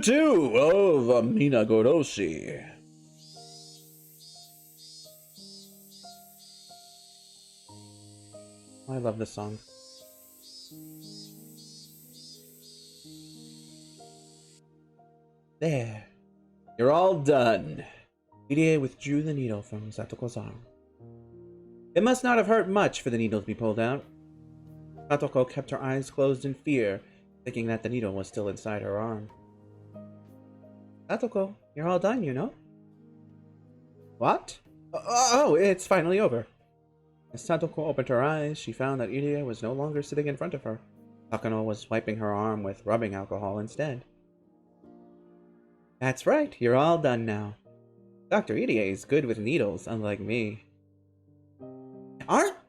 Chapter 2 of Minagoroshi. I love this song. There. You're all done. Irie withdrew the needle from Satoko's arm. It must not have hurt much for the needle to be pulled out. Satoko kept her eyes closed in fear, thinking that the needle was still inside her arm. Satoko, you're all done, you know? What? Oh, it's finally over. As Satoko opened her eyes, she found that Irie was no longer sitting in front of her. Takano was wiping her arm with rubbing alcohol instead. That's right, you're all done now. Dr. Irie is good with needles, unlike me.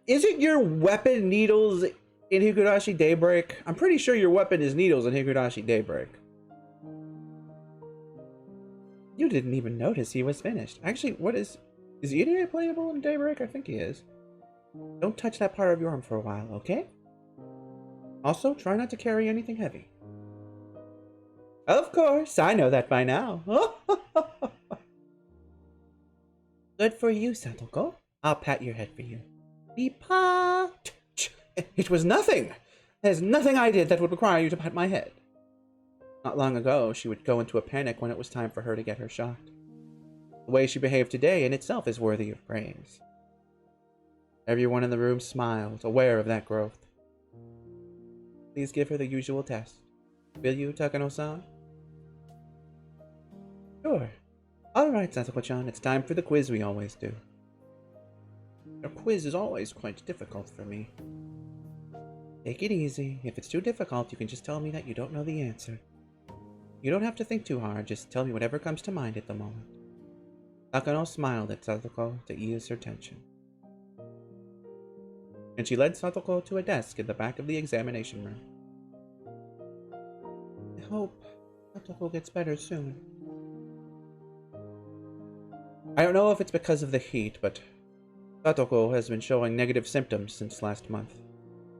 Isn't your weapon needles in Higurashi Daybreak? I'm pretty sure your weapon is needles in Higurashi Daybreak. You didn't even notice he was finished. Actually, is Irie playable in Daybreak? I think he is. Don't touch that part of your arm for a while, okay? Also, try not to carry anything heavy. Of course, I know that by now. Good for you, Satoko. I'll pat your head for you. Beepa! It was nothing! There's nothing I did that would require you to pat my head. Not long ago, she would go into a panic when it was time for her to get her shot. The way she behaved today in itself is worthy of praise. Everyone in the room smiled, aware of that growth. Please give her the usual test. Will you, Takano-san? Sure. Alright, Satoko-chan, it's time for the quiz we always do. Your quiz is always quite difficult for me. Take it easy. If it's too difficult, you can just tell me that you don't know the answer. You don't have to think too hard, just tell me whatever comes to mind at the moment. Takano smiled at Satoko to ease her tension. And she led Satoko to a desk in the back of the examination room. I hope Satoko gets better soon. I don't know if it's because of the heat, but Satoko has been showing negative symptoms since last month.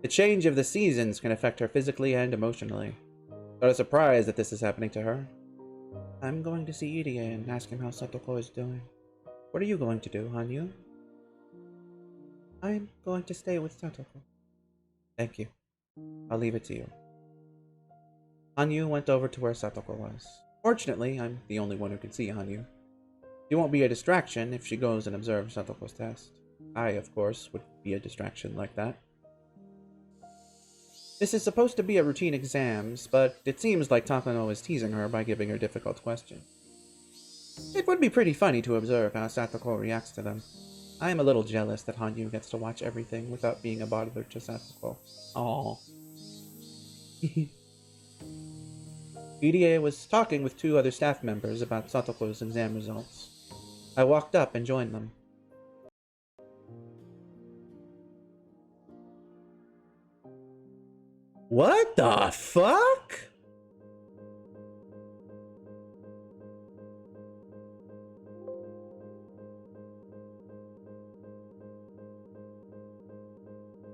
The change of the seasons can affect her physically and emotionally. Not a surprise that this is happening to her. I'm going to see Irie and ask him how Satoko is doing. What are you going to do, hanyuu? I'm going to stay with Satoko. Thank you. I'll leave it to you. Hanyuu went over to where Satoko was. Fortunately, I'm the only one who can see Hanyuu. She won't be a distraction if she goes and observes Satoko's test. I, of course, would be a distraction like that. This is supposed to be a routine exams, but it seems like Takano is teasing her by giving her difficult questions. It would be pretty funny to observe how Satoko reacts to them. I am a little jealous that Hanyuu gets to watch everything without being a bother to Satoko. Aww. Irie was talking with two other staff members about Satoko's exam results. I walked up and joined them. What the fuck?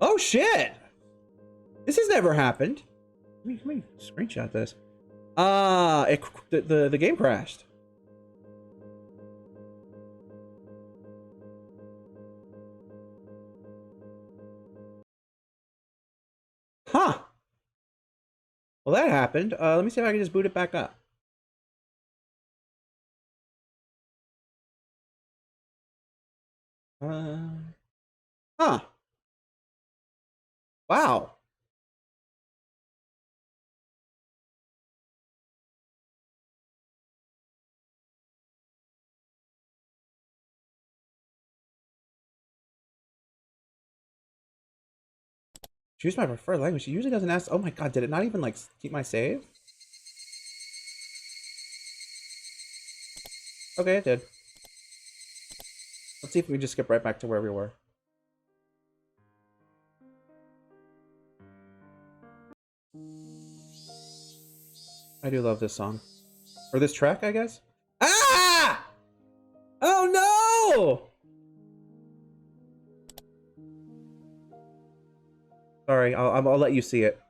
Oh shit! This has never happened. Let me screenshot this. The game crashed. Huh. Well, that happened. Let me see if I can just boot it back up. Huh. Wow. Choose my preferred language. She usually doesn't ask. Oh my god, did it not even like keep my save? Okay, it did. Let's see if we can just skip right back to where we were. I do love this song. Or this track, I guess? Ah! Oh no! Sorry, I'll let you see it.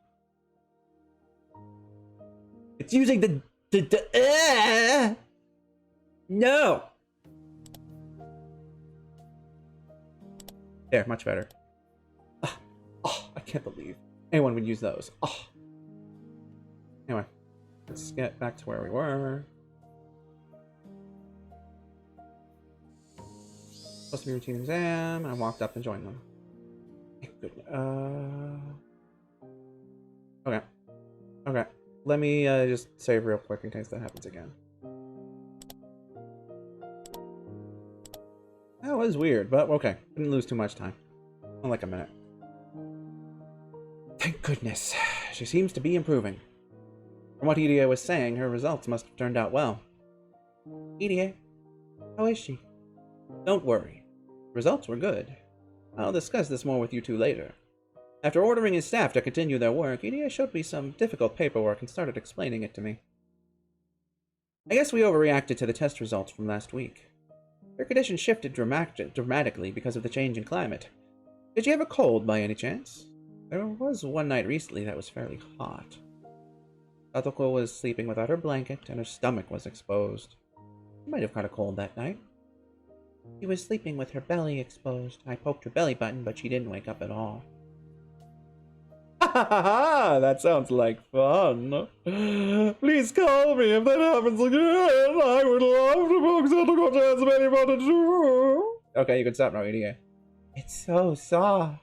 It's using the No! There, much better. Oh, I can't believe anyone would use those. Oh. Anyway, let's get back to where we were. Supposed to be routine exam. I walked up and joined them. Thank goodness. Okay. Okay. Let me just save real quick in case that happens again. That was weird, but okay. Didn't lose too much time. Only like a minute. Thank goodness. She seems to be improving. From what Irie was saying, her results must have turned out well. Irie, how is she? Don't worry. Results were good. I'll discuss this more with you two later. After ordering his staff to continue their work, Irie showed me some difficult paperwork and started explaining it to me. I guess we overreacted to the test results from last week. Her condition shifted dramatically because of the change in climate. Did you have a cold by any chance? There was one night recently that was fairly hot. Satoko was sleeping without her blanket and her stomach was exposed. She might have caught a cold that night. She was sleeping with her belly exposed. I poked her belly button, but she didn't wake up at all. Ha ha ha ha! That sounds like fun. Please call me if that happens again. I would love to poke Satoko to as many buttons too. Okay, you can stop now, idiot. It's so soft.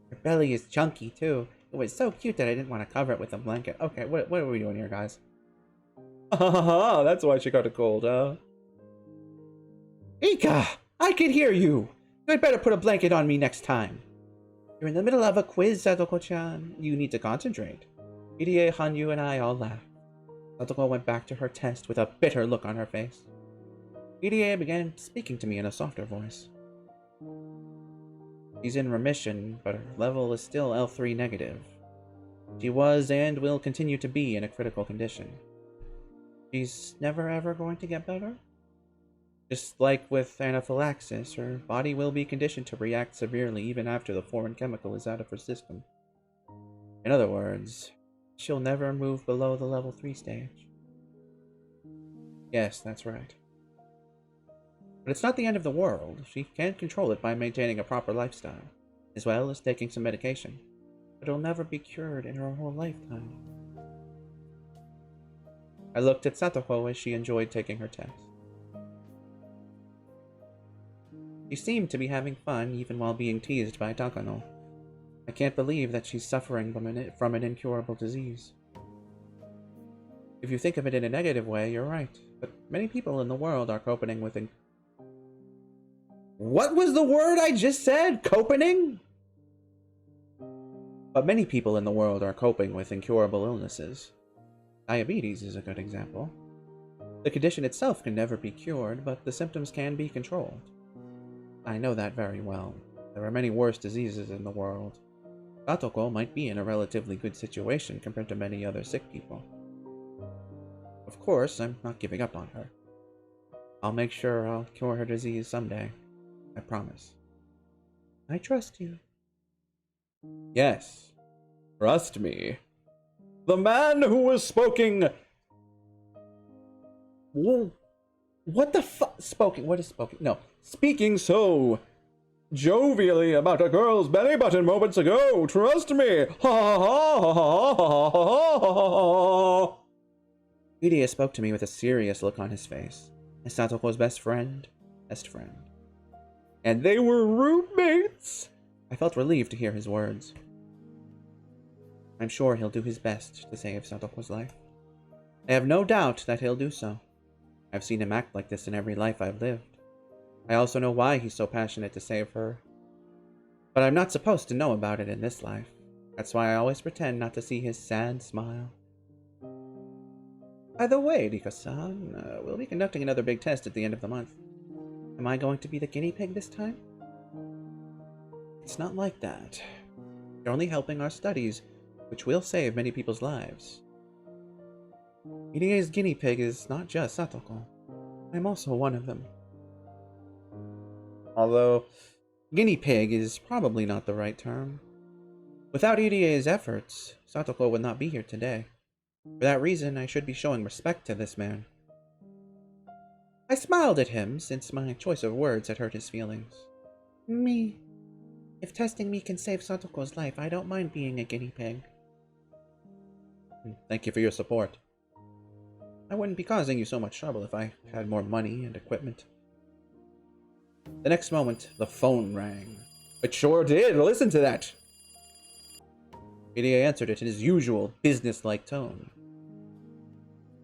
Her belly is chunky too. It was so cute that I didn't want to cover it with a blanket. Okay, what are we doing here, guys? Ha ha ha! That's why she got a cold, huh? Ika! I can hear you! You had better put a blanket on me next time. You're in the middle of a quiz, Satoko-chan. You need to concentrate. Irie, Hanyuu, and I all laughed. Satoko went back to her test with a bitter look on her face. Irie began speaking to me in a softer voice. She's in remission, but her level is still L3 negative. She was and will continue to be in a critical condition. She's never ever going to get better? Just like with anaphylaxis, her body will be conditioned to react severely even after the foreign chemical is out of her system. In other words, she'll never move below the level 3 stage. Yes, that's right. But it's not the end of the world. She can control it by maintaining a proper lifestyle, as well as taking some medication. But it'll never be cured in her whole lifetime. I looked at Satoko as she enjoyed taking her test. She seemed to be having fun even while being teased by Takano. I can't believe that she's suffering from an incurable disease. If you think of it in a negative way, you're right. But many people in the world are coping with What was the word I just said? Coping? But many people in the world are coping with incurable illnesses. Diabetes is a good example. The condition itself can never be cured, but the symptoms can be controlled. I know that very well. There are many worse diseases in the world. Satoko might be in a relatively good situation compared to many other sick people. Of course, I'm not giving up on her. I'll make sure I'll cure her disease someday. I promise. I trust you. Yes, trust me. The man who was spoken... Whoa. What the fuck? Spoken. What is spoken? No. Speaking so jovially about a girl's belly button moments ago. Trust me. Ha ha ha ha ha ha ha ha. Irie spoke to me with a serious look on his face. As Satoko's best friend. And they were roommates. I felt relieved to hear his words. I'm sure he'll do his best to save Satoko's life. I have no doubt that he'll do so. I've seen him act like this in every life I've lived. I also know why he's so passionate to save her. But I'm not supposed to know about it in this life. That's why I always pretend not to see his sad smile. By the way, Rika-san, we'll be conducting another big test at the end of the month. Am I going to be the guinea pig this time? It's not like that. You're only helping our studies, which will save many people's lives. Irie's guinea pig is not just Satoko. I'm also one of them. Although, guinea pig is probably not the right term. Without Irie's efforts, Satoko would not be here today. For that reason, I should be showing respect to this man. I smiled at him, since my choice of words had hurt his feelings. Me. If testing me can save Satoko's life, I don't mind being a guinea pig. Thank you for your support. I wouldn't be causing you so much trouble if I had more money and equipment. The next moment, the phone rang. It sure did! Listen to that! Irie answered it in his usual business-like tone.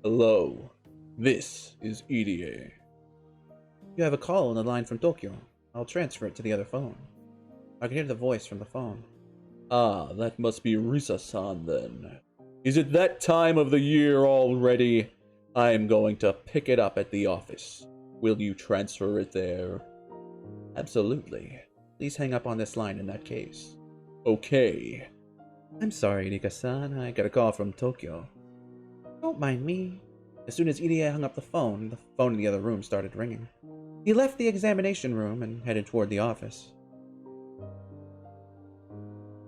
Hello, this is Irie. You have a call on the line from Tokyo. I'll transfer it to the other phone. I can hear the voice from the phone. Ah, that must be Risa-san then. Is it that time of the year already? I am going to pick it up at the office. Will you transfer it there? Absolutely. Please hang up on this line in that case. Okay. I'm sorry, Rika-san. I got a call from Tokyo. Don't mind me. As soon as Irie hung up the phone in the other room started ringing. He left the examination room and headed toward the office.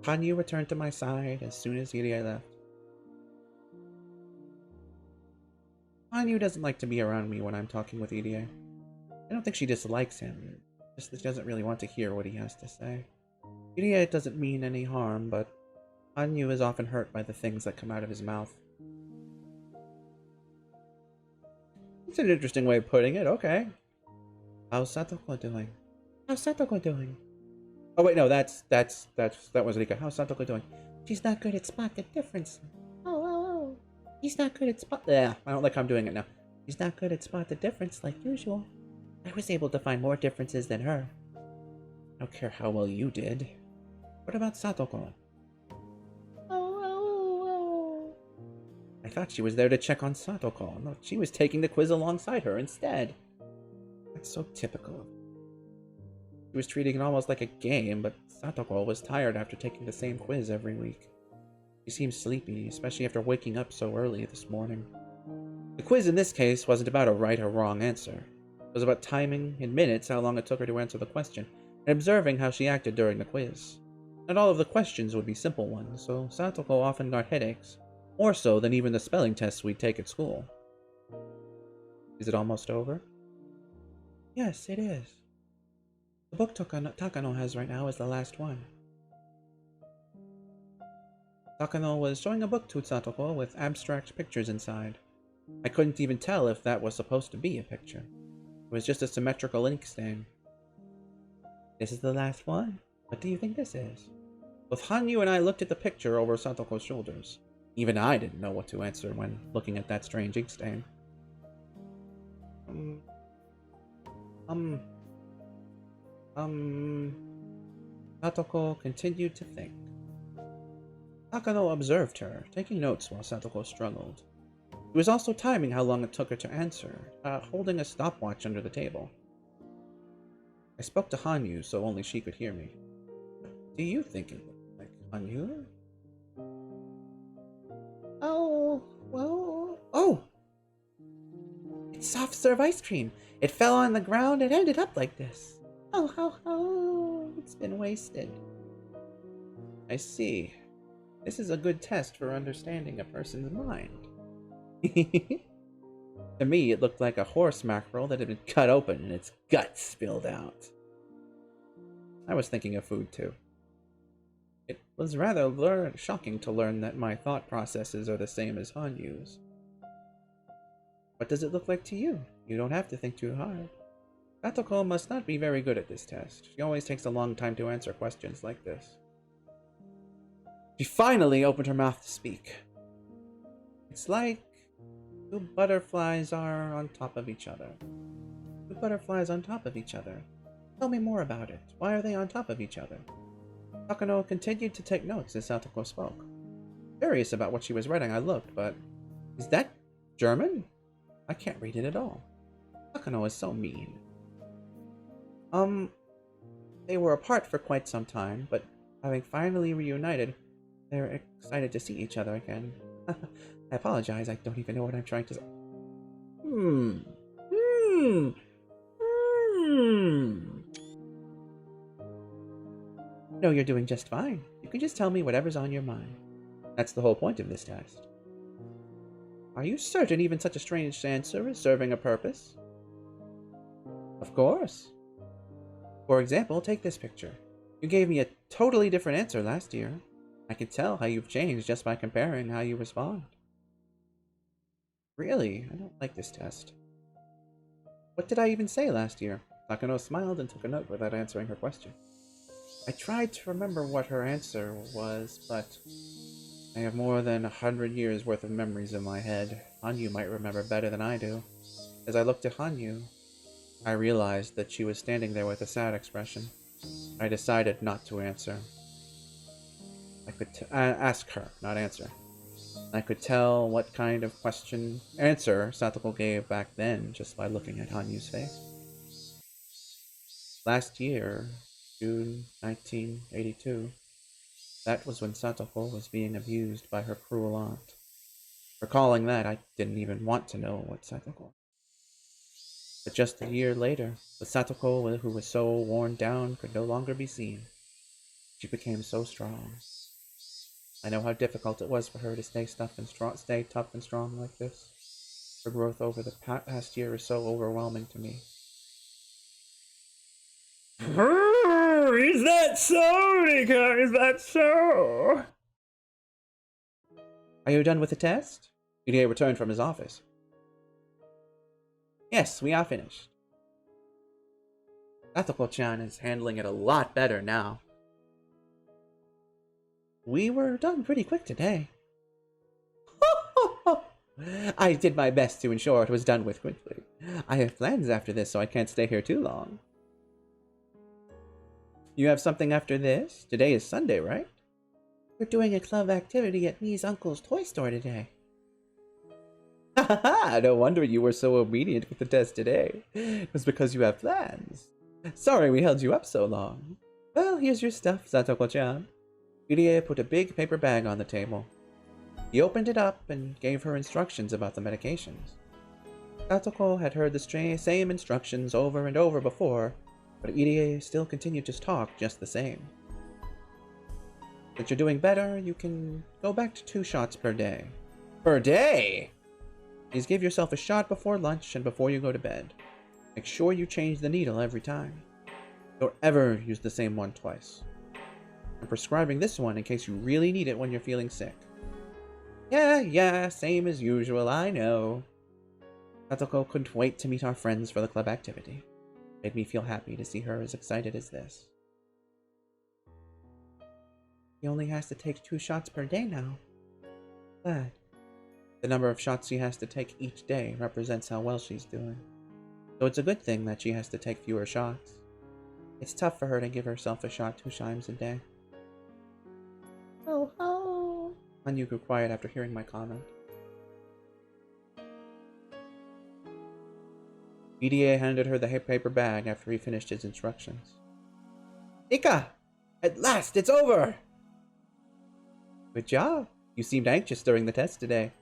Hanyuu returned to my side as soon as Irie left. Hanyuu doesn't like to be around me when I'm talking with Irie. I don't think she dislikes him, just that she doesn't really want to hear what he has to say. Irie doesn't mean any harm, but Hanyuu is often hurt by the things that come out of his mouth. It's an interesting way of putting it, okay. How's Satoko doing? How's Satoko doing? Oh wait, no, that was Rika. How's Satoko doing? She's not good at spot the difference. Oh. He's not good at spot. Yeah, I don't like how I'm doing it now. He's not good at spot the difference like usual. I was able to find more differences than her. I don't care how well you did. What about Satoko? Oh. I thought she was there to check on Satoko. No, she was taking the quiz alongside her instead. That's so typical. She was treating it almost like a game, but Satoko was tired after taking the same quiz every week. She seemed sleepy, especially after waking up so early this morning. The quiz in this case wasn't about a right or wrong answer. It was about timing in minutes how long it took her to answer the question, and observing how she acted during the quiz. Not all of the questions would be simple ones, so Satoko often got headaches, more so than even the spelling tests we'd take at school. Is it almost over? Yes, it is. The book Takano has right now is the last one. Takano was showing a book to Satoko with abstract pictures inside. I couldn't even tell if that was supposed to be a picture. It was just a symmetrical ink stain. This is the last one? What do you think this is? Both Hanyuu and I looked at the picture over Satoko's shoulders. Even I didn't know what to answer when looking at that strange ink stain. Satoko continued to think. Takano observed her, taking notes while Satoko struggled. He was also timing how long it took her to answer, holding a stopwatch under the table. I spoke to Hanyuu so only she could hear me. Do you think it looked like Hanyuu? Oh, well... Oh! It's soft serve ice cream! It fell on the ground and ended up like this. Oh, it's been wasted. I see. This is a good test for understanding a person's mind. To me, it looked like a horse mackerel that had been cut open and its guts spilled out. I was thinking of food too. It was rather shocking to learn that my thought processes are the same as Hanyuu's. What does it look like to you? You don't have to think too hard. Satoko must not be very good at this test. She always takes a long time to answer questions like this. She finally opened her mouth to speak. It's like two butterflies are on top of each other. Two butterflies on top of each other. Tell me more about it. Why are they on top of each other? Takano continued to take notes as Satoko spoke. Curious about what she was writing, I looked, but... Is that German? I can't read it at all. Takano is so mean. They were apart for quite some time, but having finally reunited, they're excited to see each other again. I apologize, I don't even know what I'm trying to say. No, you're doing just fine. You can just tell me whatever's on your mind. That's the whole point of this test. Are you certain even such a strange answer is serving a purpose? Of course. For example, take this picture. You gave me a totally different answer last year. I can tell how you've changed just by comparing how you respond. Really? I don't like this test. What did I even say last year? Takano smiled and took a note without answering her question. I tried to remember what her answer was, but I have more than 100 years worth of memories in my head. Hanyuu might remember better than I do. As I looked at Hanyuu, I realized that she was standing there with a sad expression. I decided not to answer. I could ask her, not answer. I could tell what kind of answer Satoko gave back then just by looking at Hanyuu's face. Last year, June 1982, that was when Satoko was being abused by her cruel aunt. Recalling that, I didn't even want to know what Satoko. But just a year later, the Satoko who was so worn down could no longer be seen. She became so strong. I know how difficult it was for her to stay tough and strong like this. Her growth over the past year is so overwhelming to me. Is that so, Nika? Is that so? Are you done with the test? Irie returned from his office. Yes, we are finished. Satoko-chan is handling it a lot better now. We were done pretty quick today. I did my best to ensure it was done with quickly. I have plans after this, so I can't stay here too long. You have something after this? Today is Sunday, right? We're doing a club activity at Mii's uncle's toy store today. Ha! No wonder you were so obedient with the test today. It was because you have plans. Sorry we held you up so long. Well, here's your stuff, Satoko-chan. Irie put a big paper bag on the table. He opened it up and gave her instructions about the medications. Satoko had heard the same instructions over and over before, but Irie still continued to talk just the same. Since you're doing better, you can go back to 2 shots per day. Per day? Please give yourself a shot before lunch and before you go to bed. Make sure you change the needle every time. Don't ever use the same one twice. I'm prescribing this one in case you really need it when you're feeling sick. Yeah, same as usual, I know. Satoko couldn't wait to meet our friends for the club activity. Made me feel happy to see her as excited as this. He only has to take 2 shots per day now. Glad. The number of shots she has to take each day represents how well she's doing. So it's a good thing that she has to take fewer shots. It's tough for her to give herself a shot 2 times a day. Oh. Hanyuu grew quiet after hearing my comment. BDA handed her the paper bag after he finished his instructions. Ika! At last, it's over! Good job. You seemed anxious during the test today.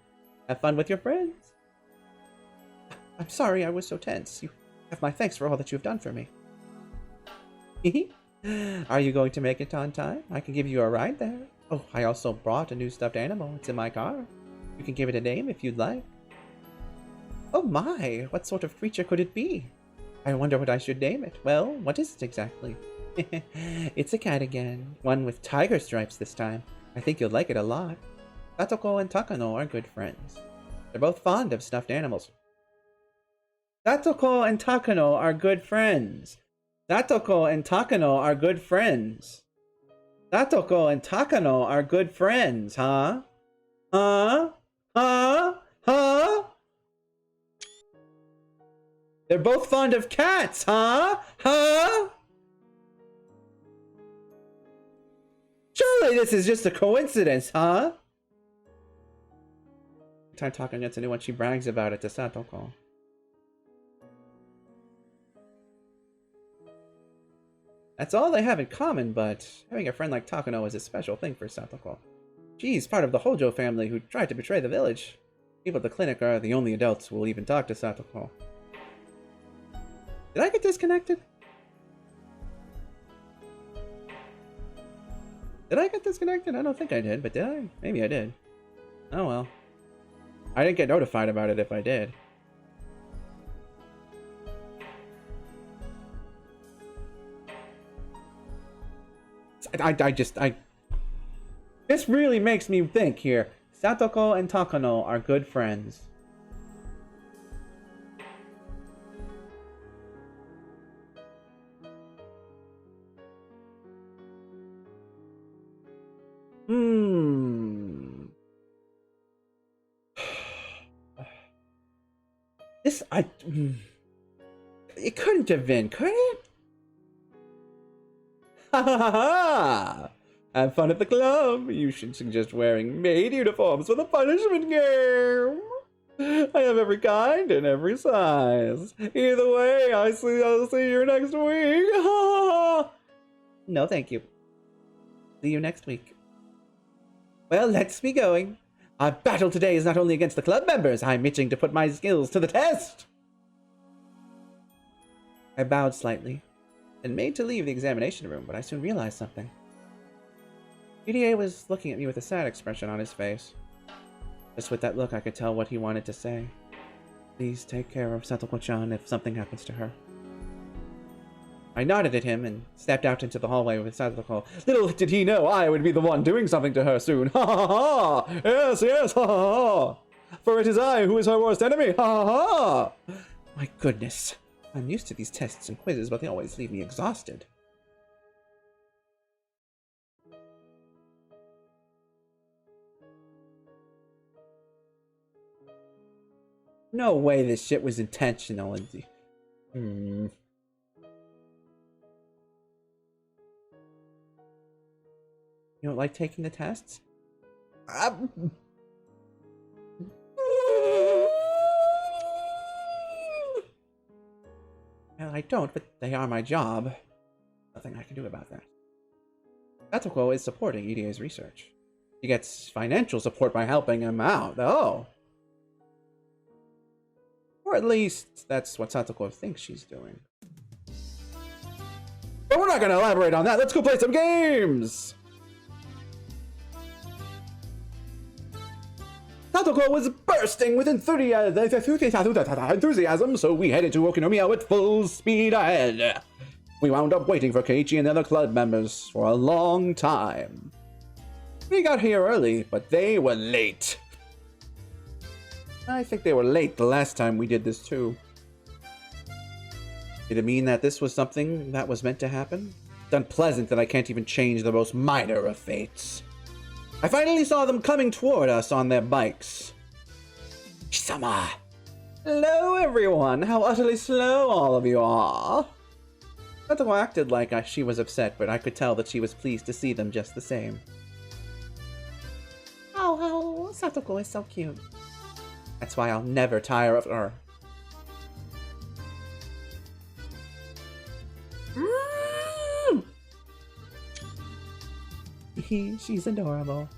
Have fun with your friends. I'm sorry I was so tense. You have my thanks for all that you've done for me. Are you going to make it on time? I can give you a ride there. Oh, I also brought a new stuffed animal. It's in my car. You can give it a name if you'd like. Oh my, what sort of creature could it be? I wonder what I should name it. Well, what is it exactly? It's a cat again. One with tiger stripes this time. I think you'll like it a lot. Satoko and Takano are good friends. They're both fond of stuffed animals. Satoko and Takano are good friends. Satoko and Takano are good friends. Satoko and Takano are good friends, huh? Huh? They're both fond of cats, huh? Surely this is just a coincidence, huh? Time Takano gets into when she brags about it to Satoko. That's all they have in common, but having a friend like Takano is a special thing for Satoko. She's part of the Hojo family who tried to betray the village. People at the clinic are the only adults who will even talk to Satoko. Did I get disconnected? Did I get disconnected? I don't think I did, but did I? Maybe I did. Oh well. I didn't get notified about it if I did. This really makes me think here. Satoko and Takano are good friends. It couldn't have been, could it? Ha ha ha ha! Have fun at the club. You should suggest wearing maid uniforms for the punishment game. I have every kind and every size. Either way, I'll see you next week. No, thank you. See you next week. Well, let's be going. Our battle today is not only against the club members. I'm itching to put my skills to the test. I bowed slightly and made to leave the examination room, but I soon realized something. PDA was looking at me with a sad expression on his face. Just with that look, I could tell what he wanted to say. Please take care of Satoko-chan if something happens to her. I nodded at him and stepped out into the hallway with Satoko. Little did he know I would be the one doing something to her soon. Ha ha ha! Yes, yes, ha ha ha! For it is I who is her worst enemy. Ha ha ha! My goodness. I'm used to these tests and quizzes, but they always leave me exhausted. No way this shit was intentional. You don't like taking the tests? Well, I don't, but they are my job. Nothing I can do about that. Satoko is supporting EDA's research. He gets financial support by helping him out. Oh. Or at least, that's what Satoko thinks she's doing. But we're not going to elaborate on that. Let's go play some games! Satoko was bursting with enthusiasm, so we headed to Okinomiya with full speed ahead. We wound up waiting for Keiichi and the other club members for a long time. We got here early, but they were late. I think they were late the last time we did this too. Did it mean that this was something that was meant to happen? It's unpleasant that I can't even change the most minor of fates. I finally saw them coming toward us on their bikes. Shisama! Hello everyone! How utterly slow all of you are! Satoko acted like she was upset, but I could tell that she was pleased to see them just the same. Oh, Satoko is so cute. That's why I'll never tire of her. She's adorable.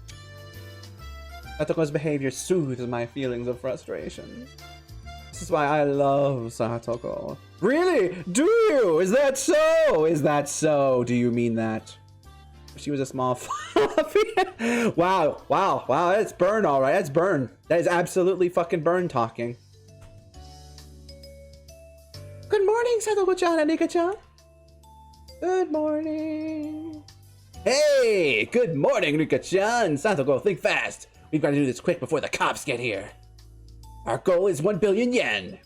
Satoko's behavior soothes my feelings of frustration. This is why I love Satoko. Really? Do you? Is that so? Is that so? Do you mean that? She was a small fluffy. Wow. That's burn, all right. That's burn. That is absolutely fucking burn talking. Good morning, Satoko-chan and Nika-chan. Good morning. Hey, good morning, Nika-chan. Satoko, think fast. We've got to do this quick before the cops get here. Our goal is 1 billion yen.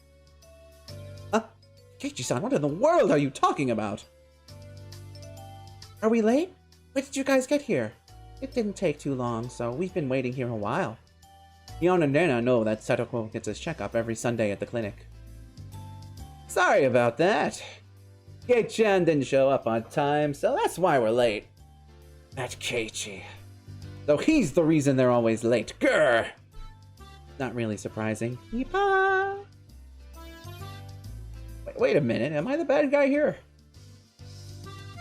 Huh? Keiichi-san, what in the world are you talking about? Are we late? When did you guys get here? It didn't take too long, so we've been waiting here a while. Yon and Nana know that Satoko gets his checkup every Sunday at the clinic. Sorry about that. Kei-chan didn't show up on time, so that's why we're late. That Keiichi. So he's the reason they're always late. Grr! Not really surprising. Yeepaw! Wait a minute, am I the bad guy here?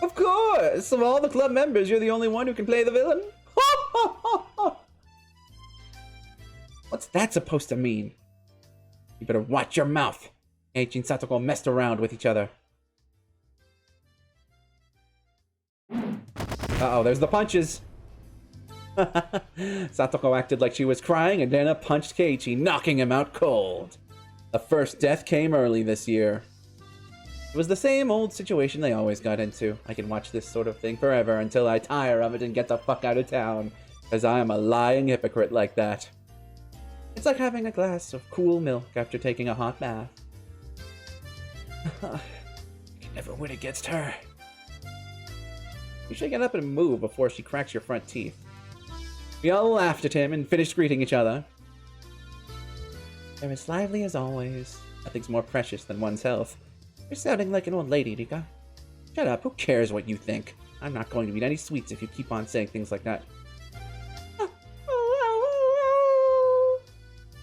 Of course! Of all the club members, you're the only one who can play the villain? What's that supposed to mean? You better watch your mouth. Keiichi and Satoko messed around with each other. Uh-oh, there's the punches. Satoko acted like she was crying and Nana punched Keiichi, knocking him out cold. The first death came early this year. It was the same old situation they always got into. I can watch this sort of thing forever until I tire of it and get the fuck out of town, because I am a lying hypocrite like that. It's like having a glass of cool milk after taking a hot bath. I can never win against her. You should get up and move before she cracks your front teeth. We all laughed at him and finished greeting each other. They're as lively as always. Nothing's more precious than one's health. You're sounding like an old lady, Rika. Shut up, who cares what you think? I'm not going to eat any sweets if you keep on saying things like that.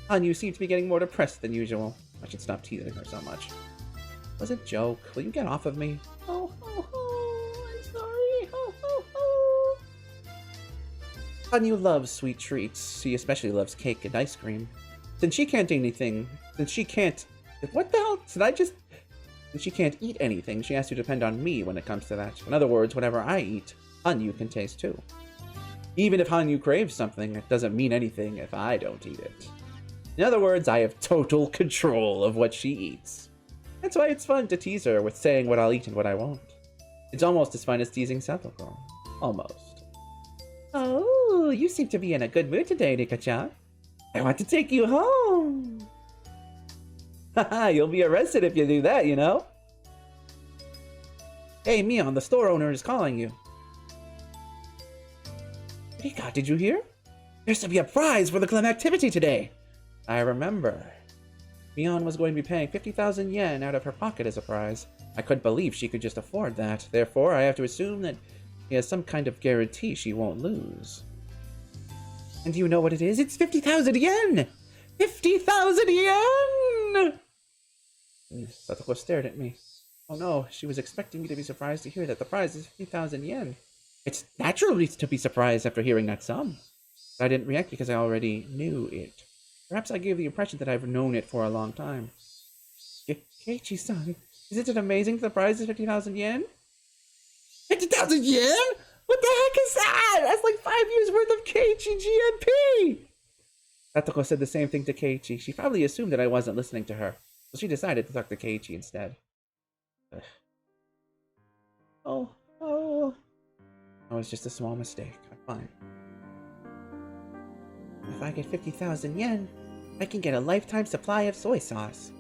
Hanyuu seems to be getting more depressed than usual. I should stop teasing her so much. It was a joke. Will you get off of me? Oh, I'm sorry. Hanyuu loves sweet treats. She especially loves cake and ice cream. Since she can't eat anything, Since she can't eat anything, she has to depend on me when it comes to that. In other words, whatever I eat, Hanyuu can taste too. Even if Hanyuu craves something, it doesn't mean anything if I don't eat it. In other words, I have total control of what she eats. That's why it's fun to tease her with saying what I'll eat and what I won't. It's almost as fun as teasing Satoko. Almost. Oh, you seem to be in a good mood today, Rika-chan. I want to take you home. Haha, you'll be arrested if you do that, you know? Hey, Mion, the store owner is calling you. Rika, did you hear? There's to be a prize for the Clem activity today. I remember. Mion was going to be paying 50,000 yen out of her pocket as a prize. I couldn't believe she could just afford that. Therefore, I have to assume that he has some kind of guarantee she won't lose. And do you know what it is? It's 50,000 yen! 50,000 yen! Satoko stared at me. Oh no, she was expecting me to be surprised to hear that the prize is 50,000 yen. It's natural to be surprised after hearing that sum. But I didn't react because I already knew it. Perhaps I gave the impression that I've known it for a long time. Keiichi-san, isn't it amazing that the prize is 50,000 yen? 50,000 yen? What the heck is that? That's like 5 years worth of Keiichi GMP! Satoko said the same thing to Keiichi. She probably assumed that I wasn't listening to her, so she decided to talk to Keiichi instead. Ugh. Oh. That was just a small mistake. I'm fine. If I get 50,000 yen, I can get a lifetime supply of soy sauce.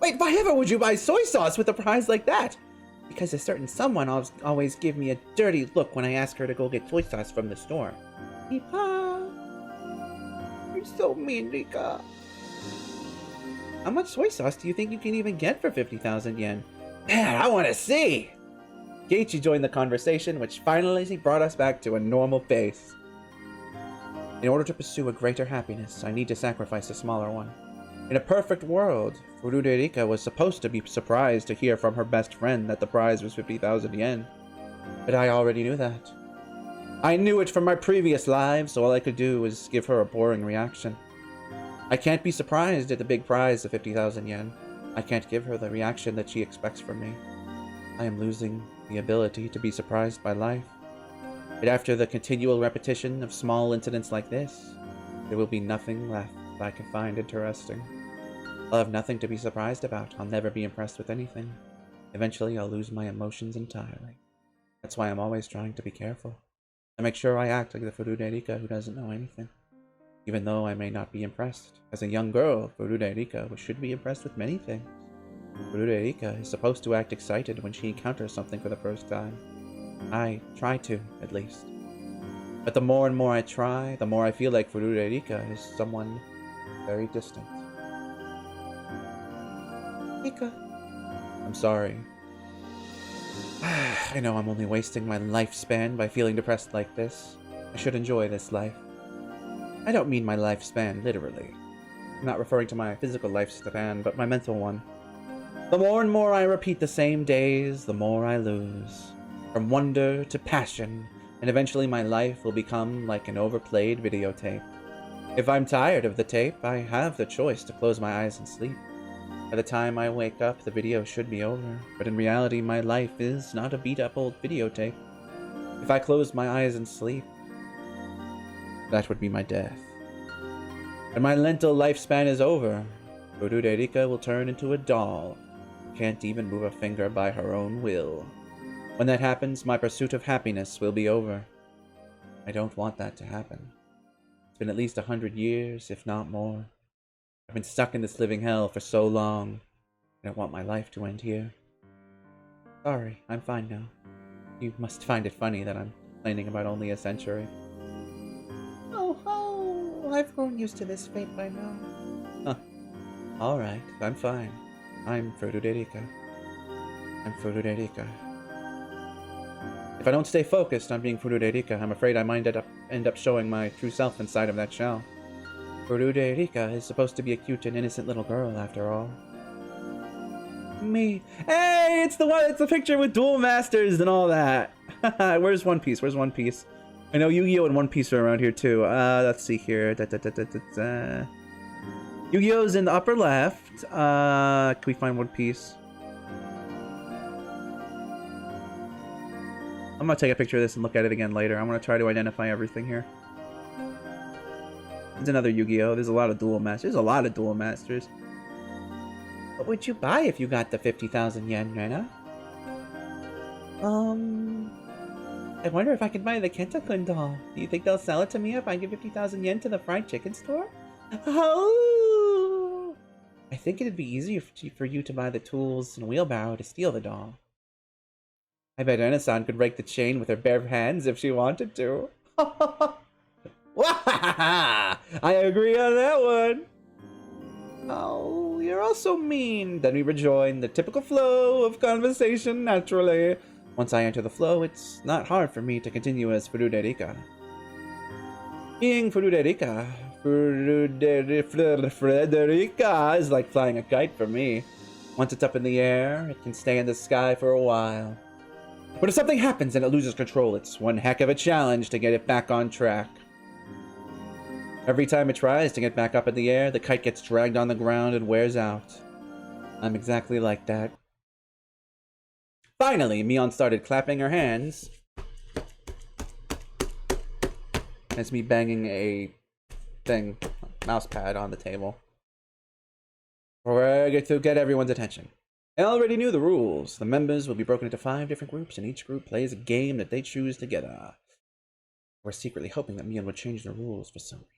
Wait, why ever would you buy soy sauce with a prize like that? Because a certain someone always give me a dirty look when I ask her to go get soy sauce from the store. Papa, you're so mean, Rika. How much soy sauce do you think you can even get for 50,000 yen? Man, I want to see! Keiichi joined the conversation, which finally brought us back to a normal pace. In order to pursue a greater happiness, I need to sacrifice a smaller one. In a perfect world, Furude Rika was supposed to be surprised to hear from her best friend that the prize was 50,000 yen. But I already knew that. I knew it from my previous lives, so all I could do was give her a boring reaction. I can't be surprised at the big prize of 50,000 yen. I can't give her the reaction that she expects from me. I am losing the ability to be surprised by life. But after the continual repetition of small incidents like this, there will be nothing left that I can find interesting. I'll have nothing to be surprised about. I'll never be impressed with anything. Eventually, I'll lose my emotions entirely. That's why I'm always trying to be careful. I make sure I act like the Furude Rika who doesn't know anything. Even though I may not be impressed. As a young girl, Furude Rika should be impressed with many things. Furude Rika is supposed to act excited when she encounters something for the first time. I try to, at least. But the more and more I try, the more I feel like Furude Rika is someone very distant. Rika. I'm sorry. I know I'm only wasting my lifespan by feeling depressed like this. I should enjoy this life. I don't mean my lifespan literally. I'm not referring to my physical lifespan, but my mental one. The more and more I repeat the same days, the more I lose. From wonder to passion, and eventually my life will become like an overplayed videotape. If I'm tired of the tape, I have the choice to close my eyes and sleep. By the time I wake up, the video should be over, but in reality my life is not a beat-up old videotape. If I close my eyes and sleep, That would be my death. When my lentil lifespan is over, Fururerika will turn into a doll. Can't even move a finger by her own will. When that happens, my pursuit of happiness will be over. I don't want that to happen. It's been at least 100 years, if not more. I've been stuck in this living hell for so long. I don't want my life to end here. Sorry, I'm fine now. You must find it funny that I'm complaining about only a century. Oh, I've grown used to this fate by now. Huh. Alright, I'm fine. I'm Fururerika. I'm Fururerika. If I don't stay focused on being Fururerika, I'm afraid I might end up showing my true self inside of that shell. Fururerika is supposed to be a cute and innocent little girl, after all. Me. Hey, it's the picture with Duel Masters and all that. Where's One Piece? Where's One Piece? I know Yu-Gi-Oh! And One Piece are around here too. Let's see here. Yu-Gi-Oh's in the upper left. Can we find One Piece? I'm gonna take a picture of this and look at it again later. I'm gonna try to identify everything here. There's another Yu-Gi-Oh! There's a lot of Duel Masters. There's a lot of Duel Masters. What would you buy if you got the 50,000 yen, Rena? I wonder if I could buy the Kenta-kun doll. Do you think they'll sell it to me if I give 50,000 yen to the fried chicken store? Oh! I think it'd be easier for you to buy the tools and wheelbarrow to steal the doll. I bet Rena-san could break the chain with her bare hands if she wanted to. I agree on that one. Oh, you're all so mean. Then we rejoin the typical flow of conversation naturally. Once I enter the flow, it's not hard for me to continue as Fururerika. Being Fururerika is like flying a kite for me. Once it's up in the air, it can stay in the sky for a while. But if something happens and it loses control, it's one heck of a challenge to get it back on track. Every time it tries to get back up in the air, the kite gets dragged on the ground and wears out. I'm exactly like that. Finally, Mion started clapping her hands. That's me banging a mouse pad on the table. We're going to get everyone's attention. I already knew the rules. The members will be broken into 5 different groups, and each group plays a game that they choose together. We're secretly hoping that Mion would change the rules for some reason.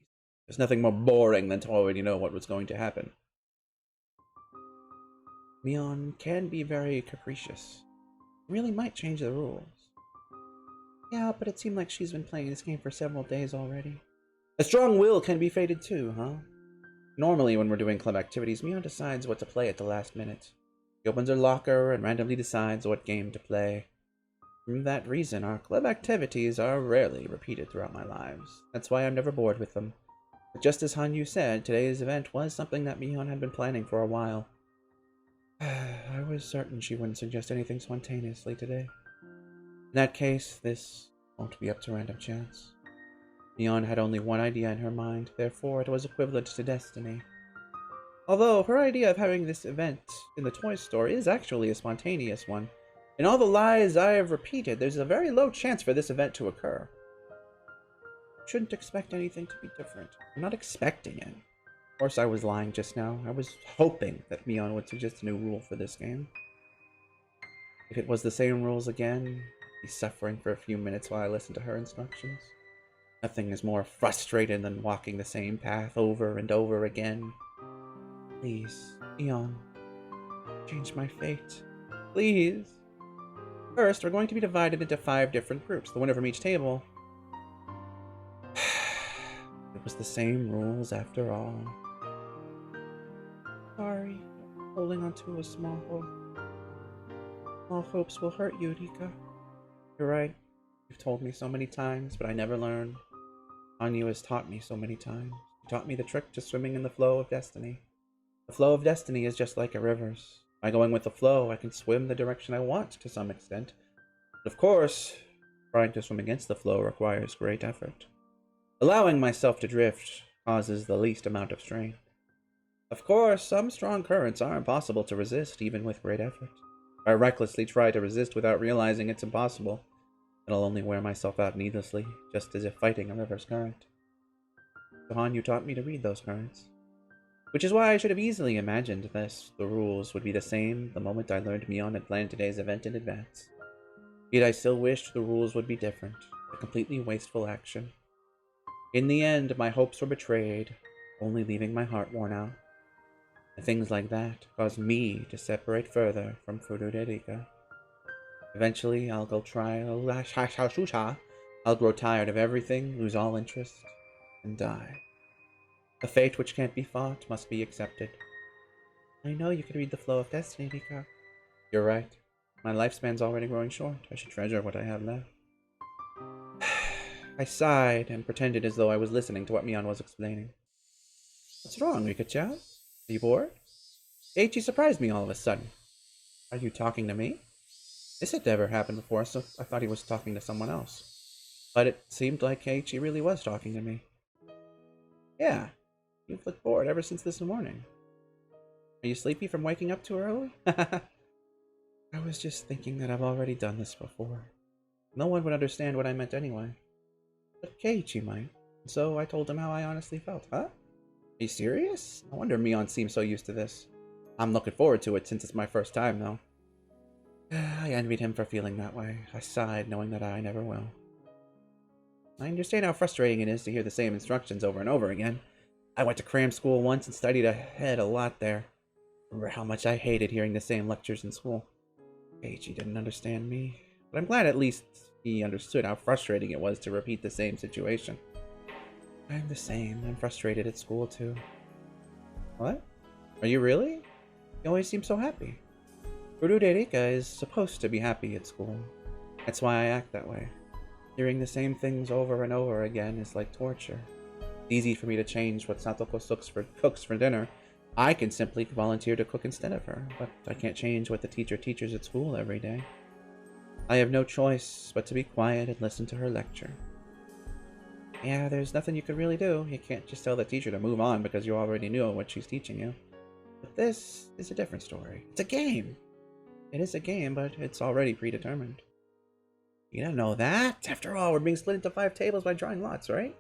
There's nothing more boring than to already know what was going to happen. Mion can be very capricious. Really might change the rules. Yeah, but it seemed like she's been playing this game for several days already. A strong will can be fated too, huh? Normally, when we're doing club activities, Mion decides what to play at the last minute. She opens her locker and randomly decides what game to play. For that reason, our club activities are rarely repeated throughout my lives. That's why I'm never bored with them. But just as Hanyuu said, today's event was something that Mion had been planning for a while. I was certain she wouldn't suggest anything spontaneously today. In that case, this won't be up to random chance. Mion had only one idea in her mind, therefore it was equivalent to destiny. Although her idea of having this event in the toy store is actually a spontaneous one. In all the lies I have repeated, there's a very low chance for this event to occur. Shouldn't expect anything to be different. I'm not expecting it. Of course I was lying just now. I was hoping that Mion would suggest a new rule for this game. If it was the same rules again, I'd be suffering for a few minutes while I listened to her instructions. Nothing is more frustrating than walking the same path over and over again. Please, Mion, change my fate. Please. First, we're going to be divided into 5 different groups, the winner from each table. It was the same rules after all. Sorry, I'm holding on to a small hope. Small hopes will hurt you, Rika. You're right. You've told me so many times, but I never learn. Hanyuu has taught me so many times. She taught me the trick to swimming in the flow of destiny. The flow of destiny is just like a river's. By going with the flow, I can swim the direction I want to some extent. But of course, trying to swim against the flow requires great effort. Allowing myself to drift causes the least amount of strain. Of course, some strong currents are impossible to resist, even with great effort. If I recklessly try to resist without realizing it's impossible, I'll only wear myself out needlessly, just as if fighting a river's current. The hanyuu taught me to read those cards. Which is why I should have easily imagined this. The rules would be the same the moment I learned Mion had planned today's event in advance. Yet I still wished the rules would be different. A completely wasteful action. In the end, my hopes were betrayed, only leaving my heart worn out. And things like that caused me to separate further from Furuderika. Eventually, I'll grow tired of everything, lose all interest, and die. A fate which can't be fought must be accepted. I know you can read the flow of destiny, Rika. You're right. My lifespan's already growing short. I should treasure what I have left. I sighed and pretended as though I was listening to what Mion was explaining. What's wrong, Rika-chan? Are you bored? Eiichi surprised me all of a sudden. Are you talking to me? This had never happened before, so I thought he was talking to someone else. But it seemed like Eiichi really was talking to me. Yeah, you've looked bored ever since this morning. Are you sleepy from waking up too early? I was just thinking that I've already done this before. No one would understand what I meant anyway. But Keiichi might. So I told him how I honestly felt. Huh? Are you serious? No wonder Mion seems so used to this. I'm looking forward to it since it's my first time, though. I envied him for feeling that way. I sighed, knowing that I never will. I understand how frustrating it is to hear the same instructions over and over again. I went to cram school once and studied ahead a lot there. Remember how much I hated hearing the same lectures in school. Keiichi didn't understand me, but I'm glad at least he understood how frustrating it was to repeat the same situation. I'm the same. I'm frustrated at school too. What? Are you really? You always seem so happy. Furuderika is supposed to be happy at school. That's why I act that way. Hearing the same things over and over again is like torture. It's easy for me to change what Satoko cooks for dinner. I can simply volunteer to cook instead of her, but I can't change what the teacher teaches at school every day. I have no choice but to be quiet and listen to her lecture. Yeah, there's nothing you can really do. You can't just tell the teacher to move on because you already know what she's teaching you. But this is a different story. It's a game! It is a game, but it's already predetermined. You don't know that. After all, we're being split into 5 tables by drawing lots, right?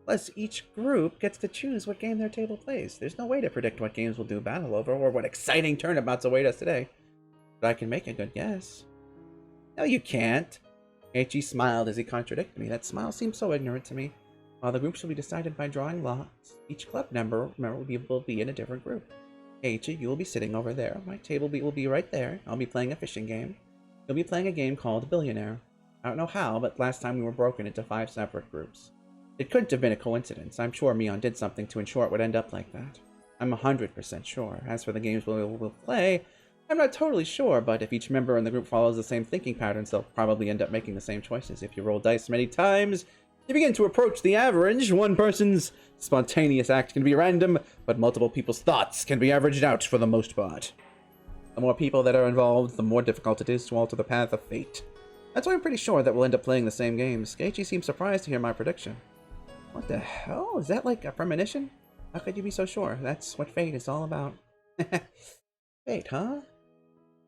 Plus, each group gets to choose what game their table plays. There's no way to predict what games we'll do battle over, or what exciting turnabouts await us today. But I can make a good guess. No, you can't. Eiichi smiled as he contradicted me. That smile seemed so ignorant to me. While the groups will be decided by drawing lots, each club member will be in a different group. Eiichi, you will be sitting over there. My table will be right there. I'll be playing a fishing game. You'll be playing a game called Billionaire. I don't know how, but last time we were broken into 5 separate groups. It couldn't have been a coincidence. I'm sure Mion did something to ensure it would end up like that. I'm 100% sure. As for the games we'll play, I'm not totally sure, but if each member in the group follows the same thinking patterns, they'll probably end up making the same choices. If you roll dice many times, you begin to approach the average. One person's spontaneous act can be random, but multiple people's thoughts can be averaged out for the most part. The more people that are involved, the more difficult it is to alter the path of fate. That's why I'm pretty sure that we'll end up playing the same games. Keiichi seems surprised to hear my prediction. What the hell? Is that like a premonition? How could you be so sure? That's what fate is all about. Fate, huh?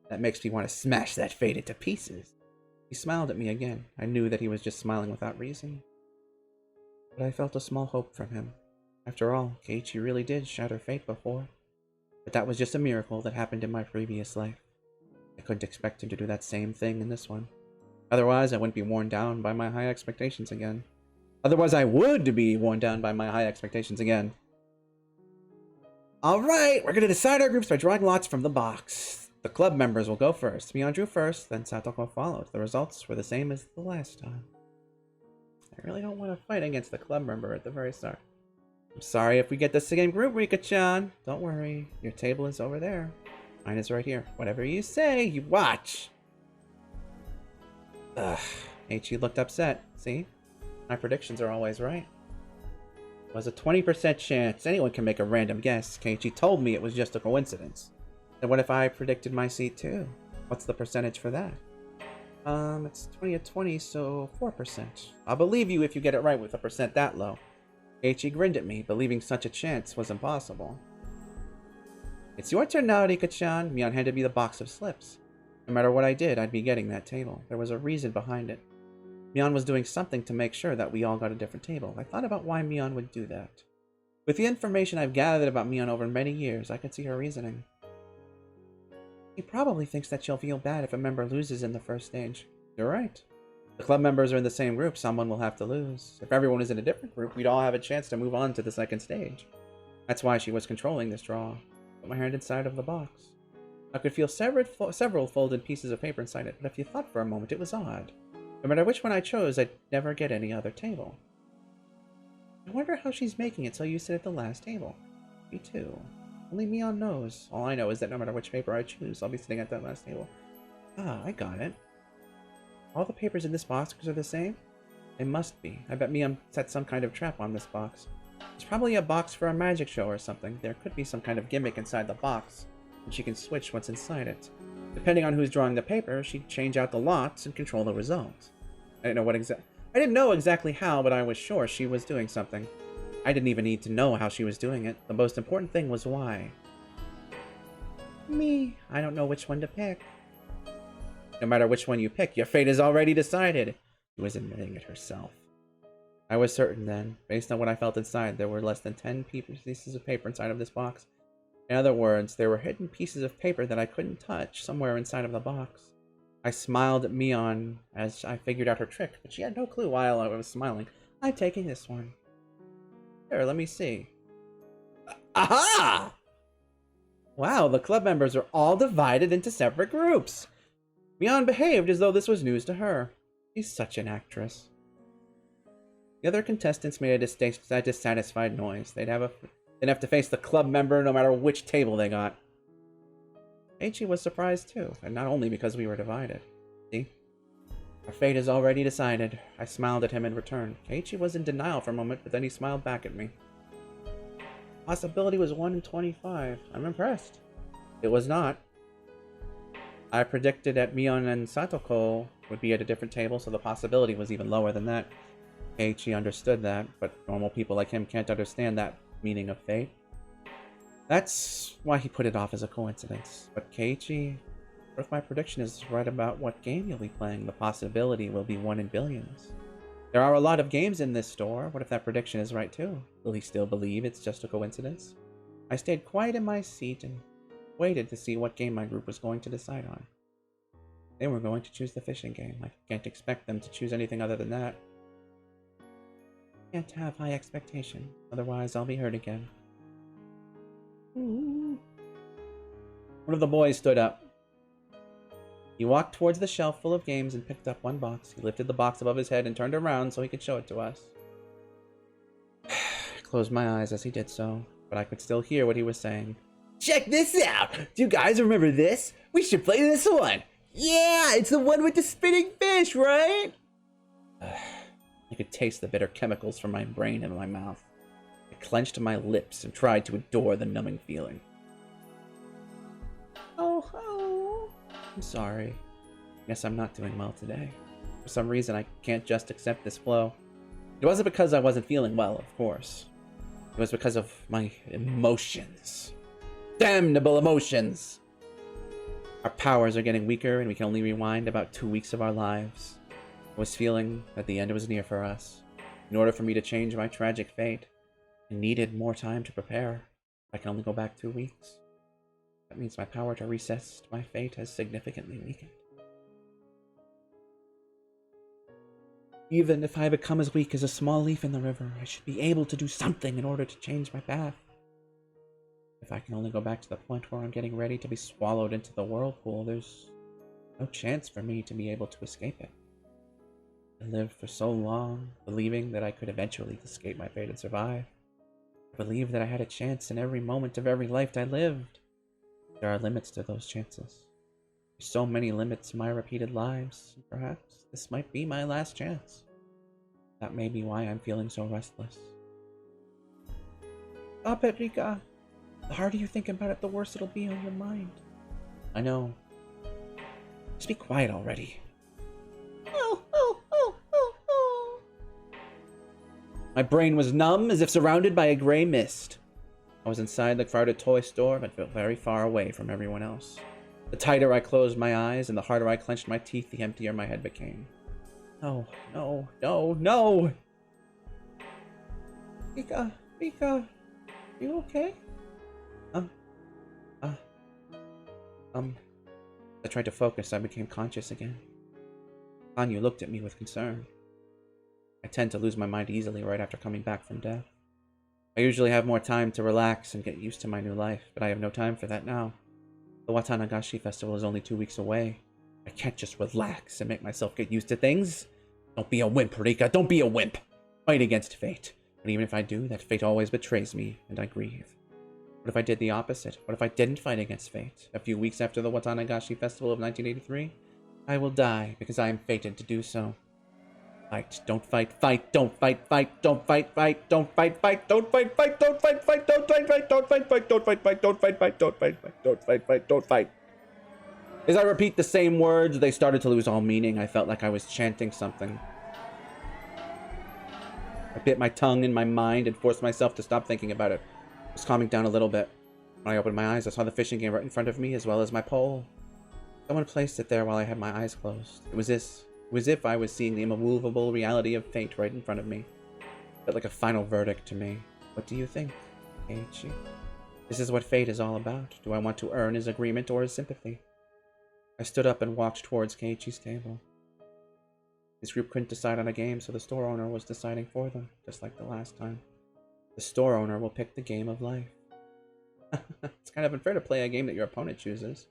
That makes me want to smash that fate into pieces. He smiled at me again. I knew that he was just smiling without reason. But I felt a small hope from him. After all, Keiichi really did shatter fate before. But that was just a miracle that happened in my previous life. I couldn't expect him to do that same thing in this one. Otherwise, I wouldn't be worn down by my high expectations again. Alright, we're gonna decide our groups by drawing lots from the box. The club members will go first. Mion drew first, then Satoko followed. The results were the same as the last time. I really don't want to fight against the club member at the very start. I'm sorry if we get the same group, Rika-chan. Don't worry, your table is over there. Mine is right here. Whatever you say, you watch. Ugh, Eiichi looked upset. See? My predictions are always right. It was a 20% chance. Anyone can make a random guess. Keiichi told me it was just a coincidence. Then what if I predicted my seat too? What's the percentage for that? It's 20 to 20, so 4%. I'll believe you if you get it right with a percent that low. Keiichi grinned at me, believing such a chance was impossible. It's your turn now, Rika-chan. Mion handed me the box of slips. No matter what I did, I'd be getting that table. There was a reason behind it. Mion was doing something to make sure that we all got a different table. I thought about why Mion would do that. With the information I've gathered about Mion over many years, I could see her reasoning. She probably thinks that she'll feel bad if a member loses in the first stage. You're right. The club members are in the same group, someone will have to lose. If everyone is in a different group, we'd all have a chance to move on to the second stage. That's why she was controlling this draw. Put my hand inside of the box. I could feel several folded pieces of paper inside it, but if you thought for a moment, it was odd. No matter which one I chose, I'd never get any other table. I wonder how she's making it so you sit at the last table. Me too. Only Mion knows. All I know is that no matter which paper I choose, I'll be sitting at that last table. Ah, I got it. All the papers in this box are the same? They must be. I bet Mion set some kind of trap on this box. It's probably a box for a magic show or something. There could be some kind of gimmick inside the box, and she can switch what's inside it. Depending on who's drawing the paper, she'd change out the lots and control the result. I didn't know exactly how, but I was sure she was doing something. I didn't even need to know how she was doing it. The most important thing was why. Me, I don't know which one to pick. No matter which one you pick, your fate is already decided. She was admitting it herself. I was certain then, based on what I felt inside, there were less than 10 pieces of paper inside of this box. In other words, there were hidden pieces of paper that I couldn't touch somewhere inside of the box. I smiled at Mion as I figured out her trick, but she had no clue while I was smiling. I'm taking this one. Here, let me see. Aha! Wow, the club members are all divided into separate groups. Mion behaved as though this was news to her. She's such an actress. The other contestants made a dissatisfied noise. They'd have to face the club member no matter which table they got. Eiichi was surprised too, and not only because we were divided. See? Our fate is already decided. I smiled at him in return. Eiichi was in denial for a moment, but then he smiled back at me. Possibility was 1 in 25. I'm impressed. It was not. I predicted that Mion and Satoko would be at a different table, so the possibility was even lower than that. Eiichi understood that, but normal people like him can't understand that meaning of fate. That's why he put it off as a coincidence. But Keiichi, what if my prediction is right about what game you'll be playing? The possibility will be 1 in billions. There are a lot of games in this store. What if that prediction is right too? Will he still believe it's just a coincidence? I stayed quiet in my seat and waited to see what game my group was going to decide on. They were going to choose the fishing game. I can't expect them to choose anything other than that. Can't have high expectation, otherwise I'll be hurt again. One of the boys stood up. He walked towards the shelf full of games and picked up one box. He lifted the box above his head and turned around so he could show it to us. I closed my eyes as he did so, but I could still hear what he was saying. Check this out! Do you guys remember this? We should play this one! Yeah, it's the one with the spinning fish, right? I could taste the bitter chemicals from my brain in my mouth. I clenched my lips and tried to endure the numbing feeling. Oh, I'm sorry. Guess I'm not doing well today. For some reason, I can't just accept this blow. It wasn't because I wasn't feeling well, of course. It was because of my emotions. Damnable emotions! Our powers are getting weaker, and we can only rewind about 2 weeks of our lives. I was feeling that the end was near for us. In order for me to change my tragic fate, I needed more time to prepare. I can only go back 2 weeks. That means my power to resist my fate has significantly weakened. Even if I become as weak as a small leaf in the river, I should be able to do something in order to change my path. If I can only go back to the point where I'm getting ready to be swallowed into the whirlpool, there's no chance for me to be able to escape it. I lived for so long, believing that I could eventually escape my fate and survive. I believed that I had a chance in every moment of every life I lived. There are limits to those chances. There's so many limits in my repeated lives, and perhaps this might be my last chance. That may be why I'm feeling so restless. Stop it, Rika! The harder you think about it, the worse it'll be on your mind. I know. Just be quiet already. My brain was numb, as if surrounded by a gray mist. I was inside the crowded toy store, but felt very far away from everyone else. The tighter I closed my eyes, and the harder I clenched my teeth, the emptier my head became. No, no, no, no! Rika, Rika! You okay? Um, uh, um... I tried to focus, I became conscious again. Hanyuu looked at me with concern. I tend to lose my mind easily right after coming back from death. I usually have more time to relax and get used to my new life, but I have no time for that now. The Watanagashi festival is only 2 weeks away. I can't just relax and make myself get used to things. Don't be a wimp, Rika, don't be a wimp! Fight against fate. But even if I do, that fate always betrays me, and I grieve. What if I did the opposite? What if I didn't fight against fate? A few weeks after the Watanagashi festival of 1983? I will die because I am fated to do so. Fight, don't fight, fight, don't fight, fight, don't fight, fight, don't fight, fight, don't fight, fight, don't fight, fight, don't fight, fight, don't fight, fight, don't fight, fight, don't fight, fight, don't fight, fight, don't fight, fight, don't fight. As I repeat the same words, they started to lose all meaning. I felt like I was chanting something. I bit my tongue in my mind and forced myself to stop thinking about it. It was calming down a little bit. When I opened my eyes, I saw the fishing game right in front of me, as well as my pole. Someone placed it there while I had my eyes closed. It was as if I was seeing the immovable reality of fate right in front of me. It felt like a final verdict to me. What do you think, Keiichi? This is what fate is all about. Do I want to earn his agreement or his sympathy? I stood up and walked towards Keiichi's table. His group couldn't decide on a game, so the store owner was deciding for them, just like the last time. The store owner will pick the game of life. It's kind of unfair to play a game that your opponent chooses.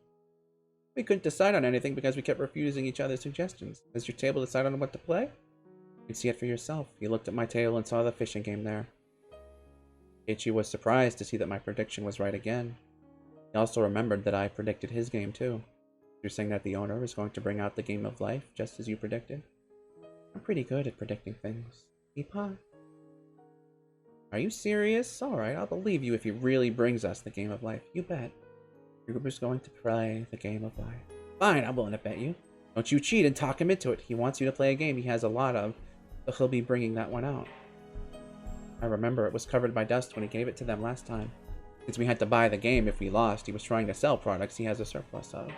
We couldn't decide on anything because we kept refusing each other's suggestions. Has your table decided on what to play? You can see it for yourself. He looked at my table and saw the fishing game there. Keiichi was surprised to see that my prediction was right again. He also remembered that I predicted his game too. You're saying that the owner is going to bring out the game of life, just as you predicted? I'm pretty good at predicting things. Ipa? Are you serious? Alright, I'll believe you if he really brings us the game of life. You bet. Your group is going to play the game of life. Fine, I'm willing to bet you. Don't you cheat and talk him into it. He wants you to play a game he has a lot of, so he'll be bringing that one out. I remember it was covered by dust when he gave it to them last time. Since we had to buy the game if we lost, he was trying to sell products he has a surplus of.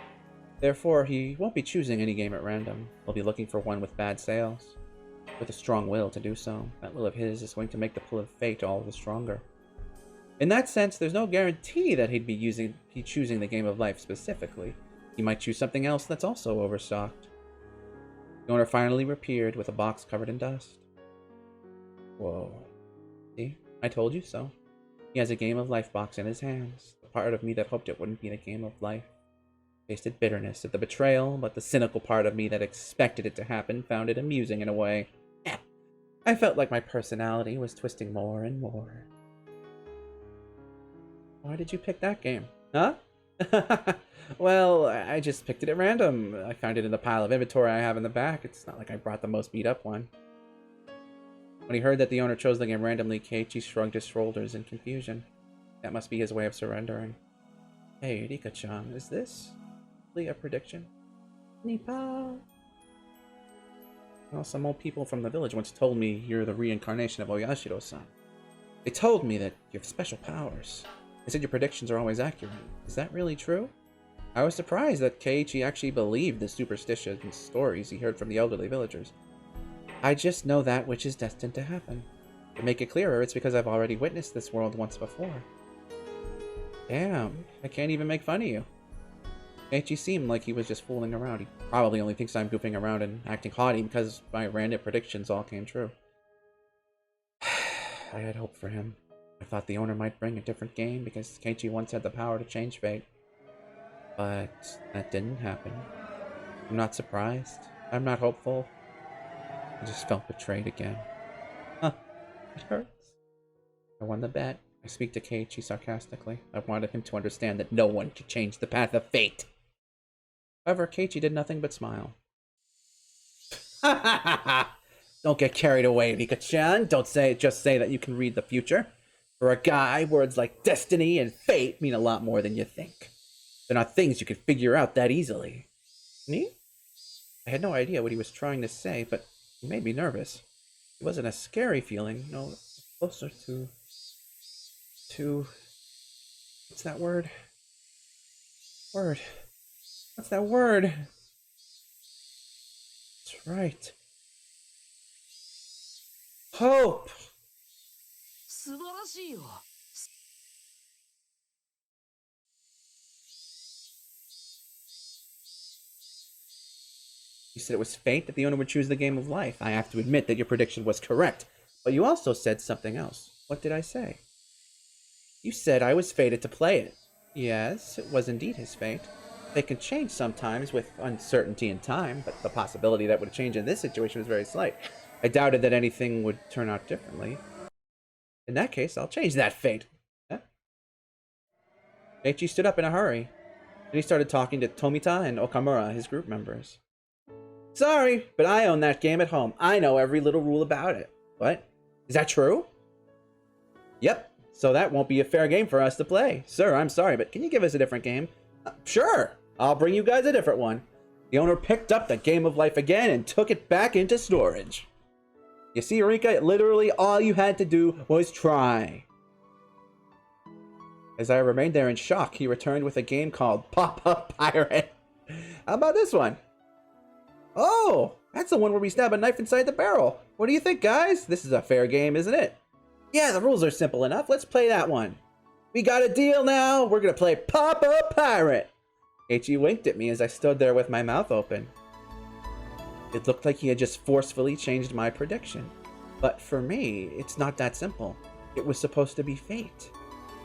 Therefore, he won't be choosing any game at random. He'll be looking for one with bad sales. With a strong will to do so. That will of his is going to make the pull of fate all the stronger. In that sense, there's no guarantee that he'd be choosing the game of life specifically. He might choose something else that's also overstocked. The owner finally reappeared with a box covered in dust. Whoa. See? I told you so. He has a game of life box in his hands. The part of me that hoped it wouldn't be the game of life tasted bitterness at the betrayal, but the cynical part of me that expected it to happen found it amusing in a way. I felt like my personality was twisting more and more. Why did you pick that game? Huh? Well, I just picked it at random. I found it in the pile of inventory I have in the back. It's not like I brought the most beat up one. When he heard that the owner chose the game randomly, Keiichi shrugged his shoulders in confusion. That must be his way of surrendering. Hey, Rika-chan, is this really a prediction? Nipa. Well, some old people from the village once told me you're the reincarnation of Oyashiro-san. They told me that you have special powers. They said your predictions are always accurate. Is that really true? I was surprised that Keiichi actually believed the superstitions and stories he heard from the elderly villagers. I just know that which is destined to happen. To make it clearer, it's because I've already witnessed this world once before. Damn, I can't even make fun of you. Keiichi seemed like he was just fooling around. He probably only thinks I'm goofing around and acting haughty because my random predictions all came true. I had hope for him. I thought the owner might bring a different game because Keiichi once had the power to change fate. But that didn't happen. I'm not surprised. I'm not hopeful. I just felt betrayed again. Huh. It hurts. I won the bet. I speak to Keiichi sarcastically. I wanted him to understand that no one could change the path of fate. However, Keiichi did nothing but smile. Ha ha ha ha! Don't get carried away, Rika-chan. Don't just say that you can read the future. For a guy, words like destiny and fate mean a lot more than you think. They're not things you can figure out that easily. Me? I had no idea what he was trying to say, but it made me nervous. It wasn't a scary feeling. No, closer to... What's that word? What's that word? That's right. Hope! You said it was fate that the owner would choose the game of life. I have to admit that your prediction was correct. But you also said something else. What did I say? You said I was fated to play it. Yes, it was indeed his fate. They can change sometimes with uncertainty in time, but the possibility that would change in this situation was very slight. I doubted that anything would turn out differently. In that case, I'll change that fate. Huh? Eiichi stood up in a hurry. Then he started talking to Tomita and Okamura, his group members. Sorry, but I own that game at home. I know every little rule about it. What? Is that true? Yep. So that won't be a fair game for us to play. Sir, I'm sorry, but can you give us a different game? Sure. I'll bring you guys a different one. The owner picked up the game of life again and took it back into storage. You see, Eureka, literally all you had to do was try. As I remained there in shock, he returned with a game called Pop-Up Pirate. How about this one? Oh, that's the one where we stab a knife inside the barrel. What do you think, guys? This is a fair game, isn't it? Yeah, the rules are simple enough. Let's play that one. We got a deal now. We're going to play Pop-Up Pirate. Eiichi winked at me as I stood there with my mouth open. It looked like he had just forcefully changed my prediction. But for me, it's not that simple. It was supposed to be fate.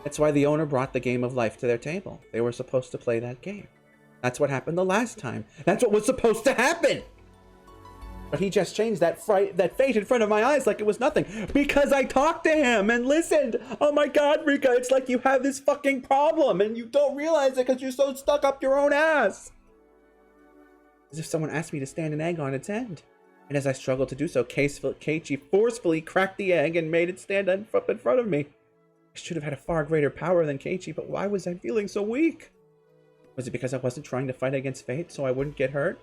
That's why the owner brought the game of life to their table. They were supposed to play that game. That's what happened the last time. That's what was supposed to happen! But he just changed that fate in front of my eyes like it was nothing. Because I talked to him and listened. Oh my god, Rika, it's like you have this fucking problem and you don't realize it because you're so stuck up your own ass. As if someone asked me to stand an egg on its end. And as I struggled to do so, Keiichi forcefully cracked the egg and made it stand up in front of me. I should have had a far greater power than Keiichi, but why was I feeling so weak? Was it because I wasn't trying to fight against fate so I wouldn't get hurt?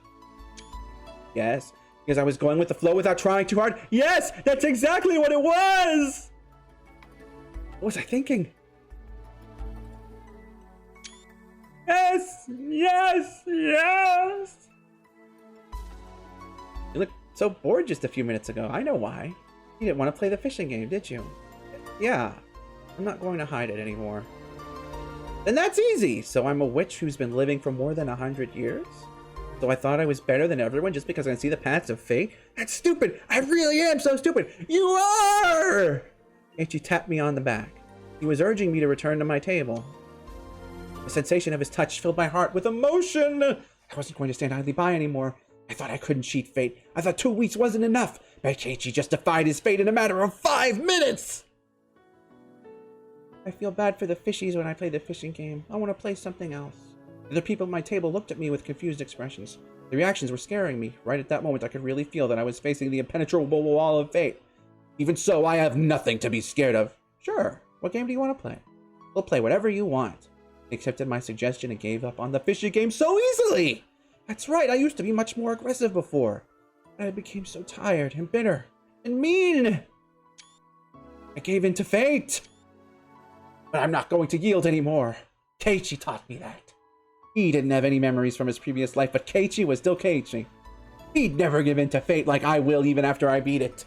Yes. Because I was going with the flow without trying too hard? Yes! That's exactly what it was! What was I thinking? Yes! Yes! Yes! You looked so bored just a few minutes ago. I know why. You didn't want to play the fishing game, did you? Yeah. I'm not going to hide it anymore. Then that's easy! So I'm a witch who's been living for more than 100 years? So I thought I was better than everyone just because I can see the paths of fate? That's stupid! I really am so stupid! You are! Eiichi tapped me on the back. He was urging me to return to my table. The sensation of his touch filled my heart with emotion! I wasn't going to stand idly by anymore. I thought I couldn't cheat fate. I thought 2 weeks wasn't enough. But Eiichi just defied his fate in a matter of 5 minutes! I feel bad for the fishies when I play the fishing game. I want to play something else. The other people at my table looked at me with confused expressions. The reactions were scaring me. Right at that moment, I could really feel that I was facing the impenetrable wall of fate. Even so, I have nothing to be scared of. Sure, what game do you want to play? We'll play whatever you want. He accepted my suggestion and gave up on the fishing game so easily! That's right, I used to be much more aggressive before. I became so tired and bitter and mean. I gave in to fate. But I'm not going to yield anymore. Keiichi taught me that. He didn't have any memories from his previous life, but Keiichi was still Keiichi. He'd never give in to fate like I will even after I beat it.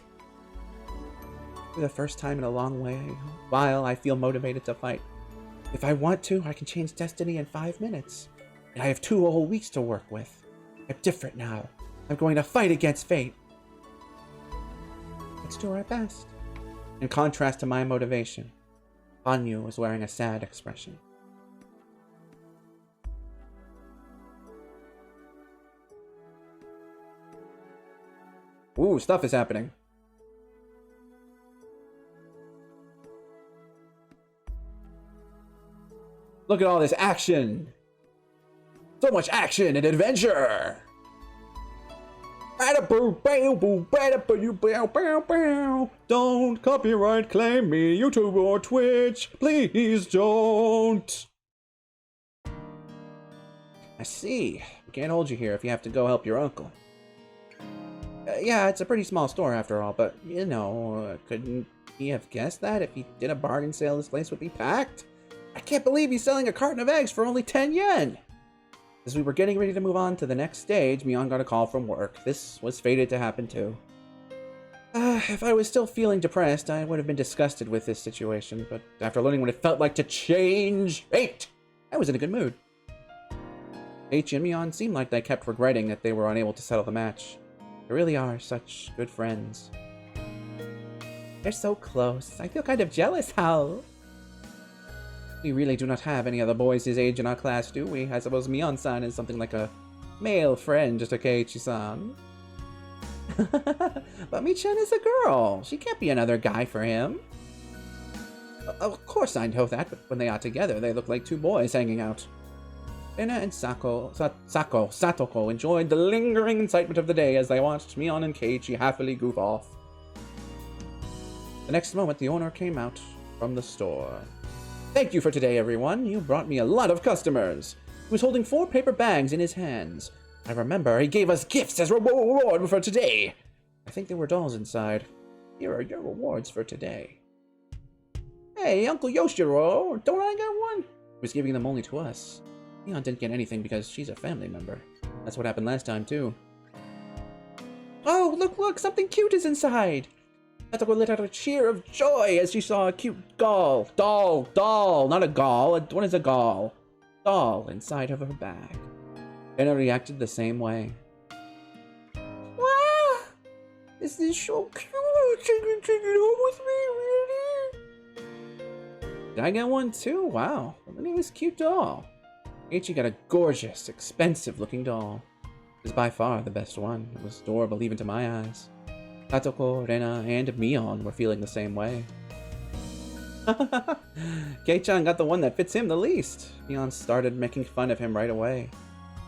For the first time in a long while, I feel motivated to fight. If I want to, I can change destiny in 5 minutes. And I have 2 whole weeks to work with. I'm different now. I'm going to fight against fate. Let's do our best. In contrast to my motivation, hanyuu was wearing a sad expression. Ooh, stuff is happening. Look at all this action! So much action and adventure! Don't copyright claim me, YouTube or Twitch. Please don't. I see. We can't hold you here if you have to go help your uncle. Yeah, it's a pretty small store after all, but, you know, couldn't he have guessed that? If he did a bargain sale, this place would be packed? I can't believe he's selling a carton of eggs for only 10 yen! As we were getting ready to move on to the next stage, Mion got a call from work. This was fated to happen too. If I was still feeling depressed, I would have been disgusted with this situation, but after learning what it felt like to change fate, I was in a good mood. H and Mion seemed like they kept regretting that they were unable to settle the match. They really are such good friends. They're so close. I feel kind of jealous, Hal. We really do not have any other boys his age in our class, do we? I suppose Mion-san is something like a male friend to Keiichi-san. But Mi-chan is a girl. She can't be another guy for him. Of course I know that, but when they are together, they look like two boys hanging out. Rena and Satoko enjoyed the lingering excitement of the day as they watched Mion and Keiichi happily goof off. The next moment, the owner came out from the store. Thank you for today, everyone. You brought me a lot of customers. He was holding 4 paper bags in his hands. I remember he gave us gifts as reward for today. I think there were dolls inside. Here are your rewards for today. Hey, Uncle Yoshiro, don't I get one? He was giving them only to us. Mion didn't get anything because she's a family member. That's what happened last time, too. Oh, look, something cute is inside. Satoko let out a cheer of joy as she saw a cute doll, not a gall. What is a gall? Doll inside of her bag. Anna reacted the same way. Wow! This is so cute. Take it home with me, really? Did I get one too? Wow. Look at this cute doll. Keiichi got a gorgeous, expensive-looking doll. It was by far the best one. It was adorable even to my eyes. Satoko, Rena, and Mion were feeling the same way. Kei-chan got the one that fits him the least. Mion started making fun of him right away.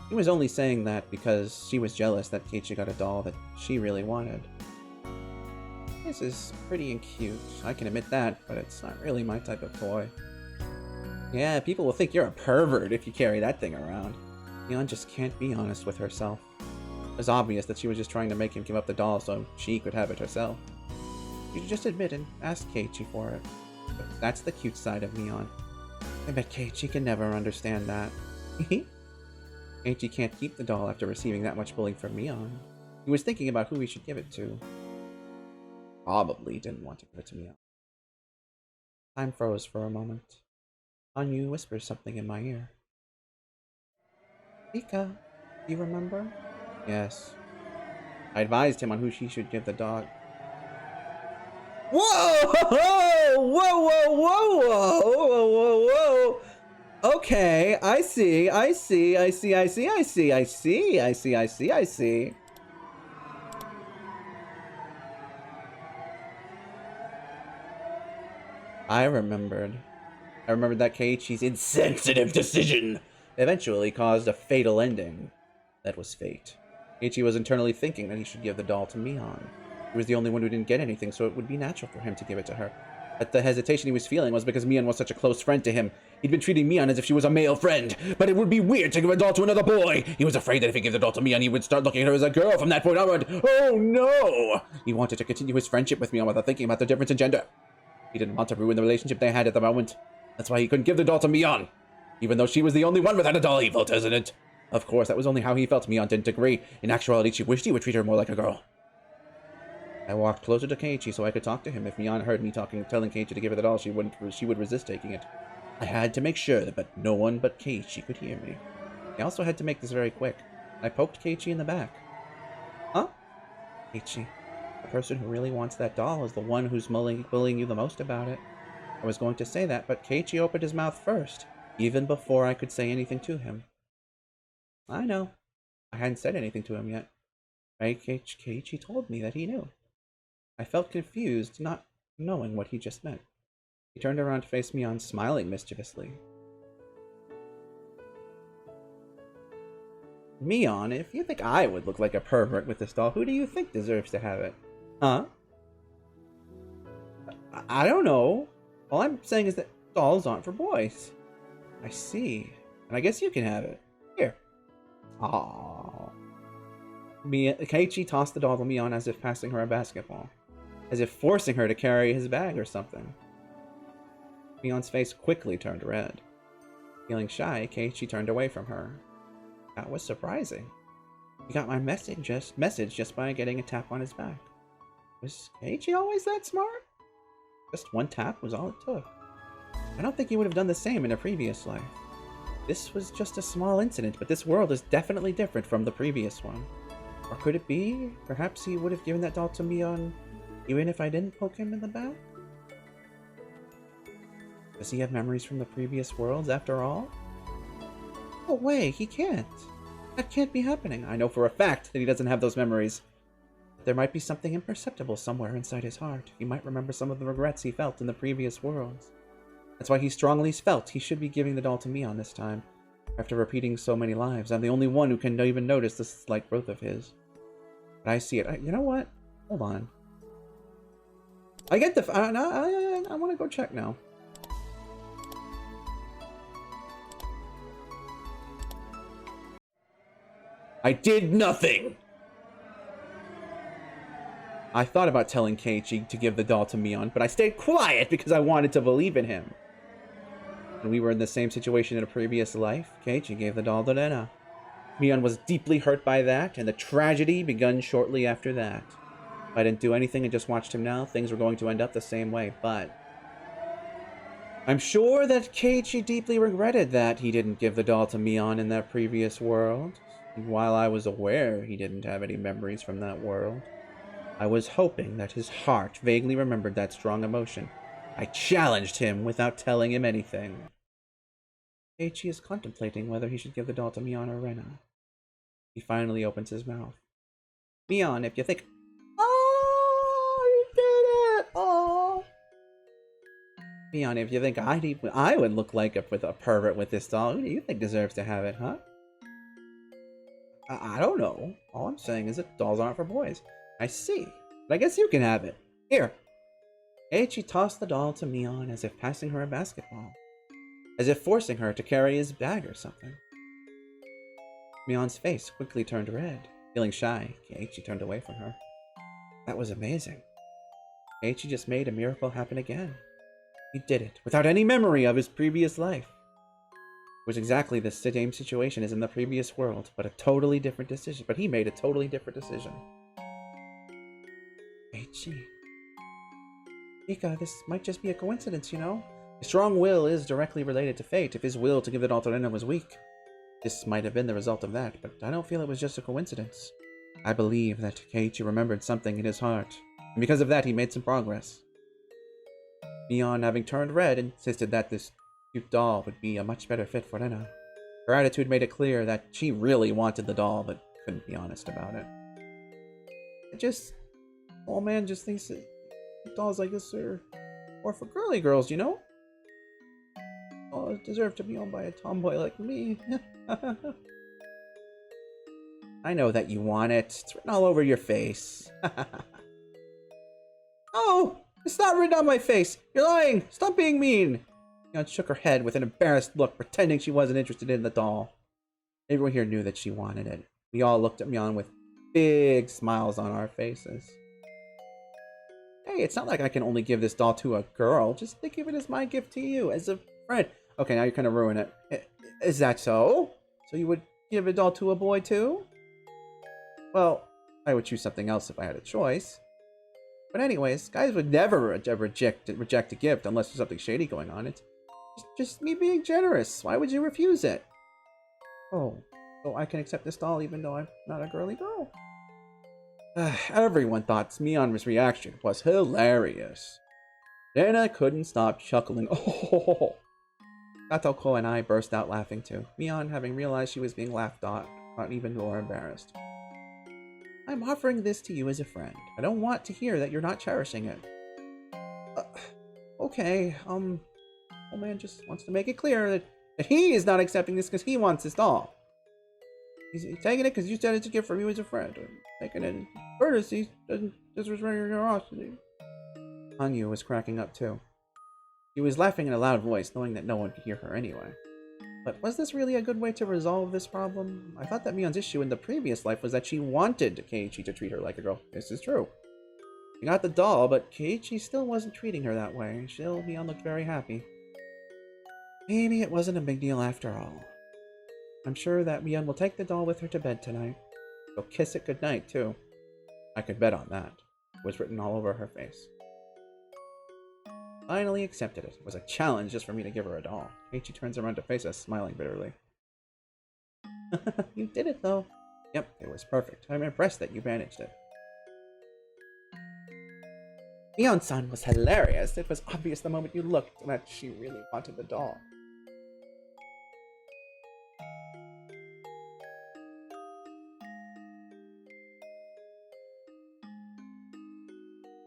He was only saying that because she was jealous that Keiichi got a doll that she really wanted. This is pretty and cute, I can admit that, but it's not really my type of toy. Yeah, people will think you're a pervert if you carry that thing around. Mion just can't be honest with herself. It was obvious that she was just trying to make him give up the doll so she could have it herself. She should just admit and ask Keiichi for it. But that's the cute side of Mion. I bet Keiichi can never understand that. Keiichi can't keep the doll after receiving that much bullying from Mion. He was thinking about who he should give it to. Probably didn't want to give it to Mion. Time froze for a moment. Hanyuu whispers something in my ear. Mika, do you remember? Yes. I advised him on who she should give the dog. Whoa! Whoa! Whoa! Whoa! Whoa! Whoa! Whoa! Okay, I see. I remembered that Keiichi's insensitive decision eventually caused a fatal ending. That was fate. Keiichi was internally thinking that he should give the doll to Mion. He was the only one who didn't get anything, so it would be natural for him to give it to her. But the hesitation he was feeling was because Mion was such a close friend to him. He'd been treating Mion as if she was a male friend, but it would be weird to give a doll to another boy. He was afraid that if he gave the doll to Mion, he would start looking at her as a girl from that point onward. Oh no! He wanted to continue his friendship with Mion without thinking about the difference in gender. He didn't want to ruin the relationship they had at the moment. That's why he couldn't give the doll to Mion. Even though she was the only one without a doll, he felt hesitant. Of course, that was only how he felt. Mion didn't agree. In actuality, she wished he would treat her more like a girl. I walked closer to Keiichi so I could talk to him. If Mion heard me telling Keiichi to give her the doll, she would resist taking it. I had to make sure that no one but Keiichi could hear me. I also had to make this very quick. I poked Keiichi in the back. Huh? Keiichi, the person who really wants that doll is the one who's bullying you the most about it. I was going to say that, but Keiichi opened his mouth first, even before I could say anything to him. I know. I hadn't said anything to him yet. Keiichi told me that he knew. I felt confused, not knowing what he just meant. He turned around to face Mion, smiling mischievously. Mion, if you think I would look like a pervert with this doll, who do you think deserves to have it? Huh? I don't know. All I'm saying is that dolls aren't for boys. I see. And I guess you can have it. Here. Aww. Keiichi tossed the doll to Mion as if passing her a basketball. As if forcing her to carry his bag or something. Mion's face quickly turned red. Feeling shy, Keiichi turned away from her. That was surprising. He got my message just by getting a tap on his back. Was Keiichi always that smart? Just one tap was all it took. I don't think he would have done the same in a previous life. this was just a small incident, but this world is definitely different from the previous one. Or could it be? Perhaps he would have given that doll to Mion even if I didn't poke him in the back? Does he have memories from the previous worlds after all? No way, he can't. That can't be happening. I know for a fact that he doesn't have those memories. There might be something imperceptible somewhere inside his heart. He might remember some of the regrets he felt in the previous worlds. That's why he strongly felt he should be giving the doll to Mion this time. After repeating so many lives, I'm the only one who can even notice this slight growth of his. But I see it. You know what? Hold on. I get the... I want to go check now. I did nothing! I thought about telling Keiichi to give the doll to Mion, but I stayed quiet because I wanted to believe in him. When we were in the same situation in a previous life, Keiichi gave the doll to Rena. Mion was deeply hurt by that, and the tragedy begun shortly after that. If I didn't do anything and just watched him now, things were going to end up the same way, but... I'm sure that Keiichi deeply regretted that he didn't give the doll to Mion in that previous world. And while I was aware he didn't have any memories from that world, I was hoping that his heart vaguely remembered that strong emotion. I challenged him without telling him anything. Keiichi is contemplating whether he should give the doll to Mion or Rena. He finally opens his mouth. Mion, if you think... Oh, you did it! Oh! Mion, if you think I would look like a pervert with this doll, who do you think deserves to have it, huh? I don't know. All I'm saying is that dolls aren't for boys. I see. But I guess you can have it. Here. Keiichi tossed the doll to Mion as if passing her a basketball. As if forcing her to carry his bag or something. Mion's face quickly turned red. Feeling shy, Keiichi turned away from her. That was amazing. Keiichi just made a miracle happen again. He did it without any memory of his previous life. It was exactly the same situation as in the previous world, but a totally different decision. But he made a totally different decision. Keiichi. Mika, this might just be a coincidence, you know? His strong will is directly related to fate. If his will to give the doll to Rena was weak, this might have been the result of that, but I don't feel it was just a coincidence. I believe that Keiichi remembered something in his heart, and because of that he made some progress. Mion, having turned red, insisted that this cute doll would be a much better fit for Rena. Her attitude made it clear that she really wanted the doll, but couldn't be honest about it. Old man just thinks that dolls like this are more for girly girls, you know? Dolls deserve to be owned by a tomboy like me. I know that you want it. It's written all over your face. Oh! It's not written on my face! You're lying! Stop being mean! Mion shook her head with an embarrassed look, pretending she wasn't interested in the doll. Everyone here knew that she wanted it. We all looked at Mion with big smiles on our faces. Hey, it's not like I can only give this doll to a girl. Just think of it as my gift to you, as a friend. Okay, now you're gonna ruin it. Is that so? So you would give a doll to a boy too? Well, I would choose something else if I had a choice. But anyways, guys would never reject a gift unless there's something shady going on. It's just me being generous. Why would you refuse it? Oh, so I can accept this doll even though I'm not a girly girl? Everyone thought Mion's reaction was hilarious. Then I couldn't stop chuckling. Oh, Satoko and I burst out laughing too. Mion, having realized she was being laughed at, got even more embarrassed. I'm offering this to you as a friend. I don't want to hear that you're not cherishing it. Okay, old man just wants to make it clear that he is not accepting this because he wants this doll. He's taking it because you said it's a gift from you as a friend. Taking it courtesy doesn't disrespect your generosity. Hanyuu was cracking up too. She was laughing in a loud voice, knowing that no one could hear her anyway. But was this really a good way to resolve this problem? I thought that Mion's issue in the previous life was that she wanted Keiichi to treat her like a girl. This is true. She got the doll, but Keiichi still wasn't treating her that way. Still, Mion looked very happy. Maybe it wasn't a big deal after all. I'm sure that Mion will take the doll with her to bed tonight. She'll kiss it goodnight, too. I could bet on that. It was written all over her face. Finally accepted it. It was a challenge just for me to give her a doll. Keiichi turns around to face us, smiling bitterly. You did it, though. Yep, it was perfect. I'm impressed that you managed it. Mion-san was hilarious. It was obvious the moment you looked that she really wanted the doll.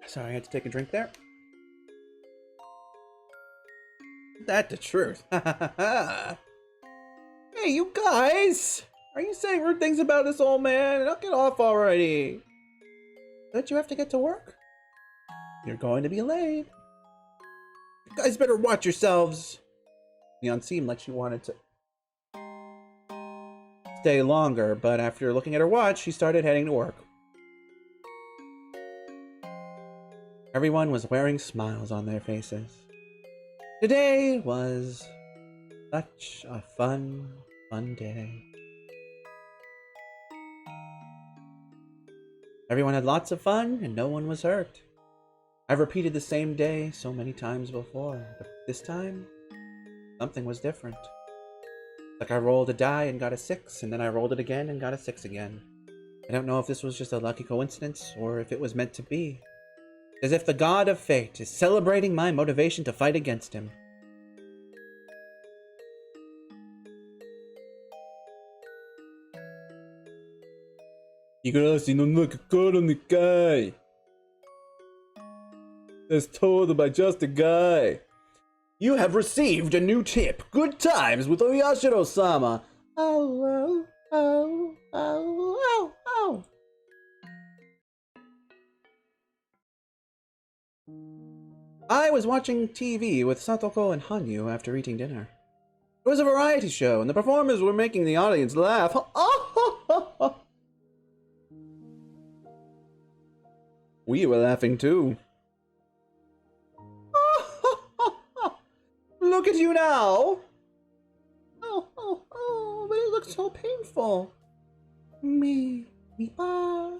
Sorry, I had to take a drink there. That's the truth. Hey, you guys! Are you saying rude things about this old man? Knock it off already. Don't you have to get to work? You're going to be late. You guys better watch yourselves. Neon seemed like she wanted to stay longer, but after looking at her watch, she started heading to work. Everyone was wearing smiles on their faces. Today was such a fun day. Everyone had lots of fun and no one was hurt. I've repeated the same day so many times before, but this time, something was different. Like I rolled a die and got a 6, and then I rolled it again and got a 6 again. I don't know if this was just a lucky coincidence or if it was meant to be. As if the god of fate is celebrating my motivation to fight against him. Higurashi no Minagoroshi ni kai. As told by Justiguy. You have received a new tip. Good times with Oyashiro-sama. Oh, oh, oh, oh, oh, oh. I was watching TV with Stantoko and Hanyuu after eating dinner. It was a variety show, and the performers were making the audience laugh. We were laughing too. Look at you now! Oh, but it looks so painful. Me, pa.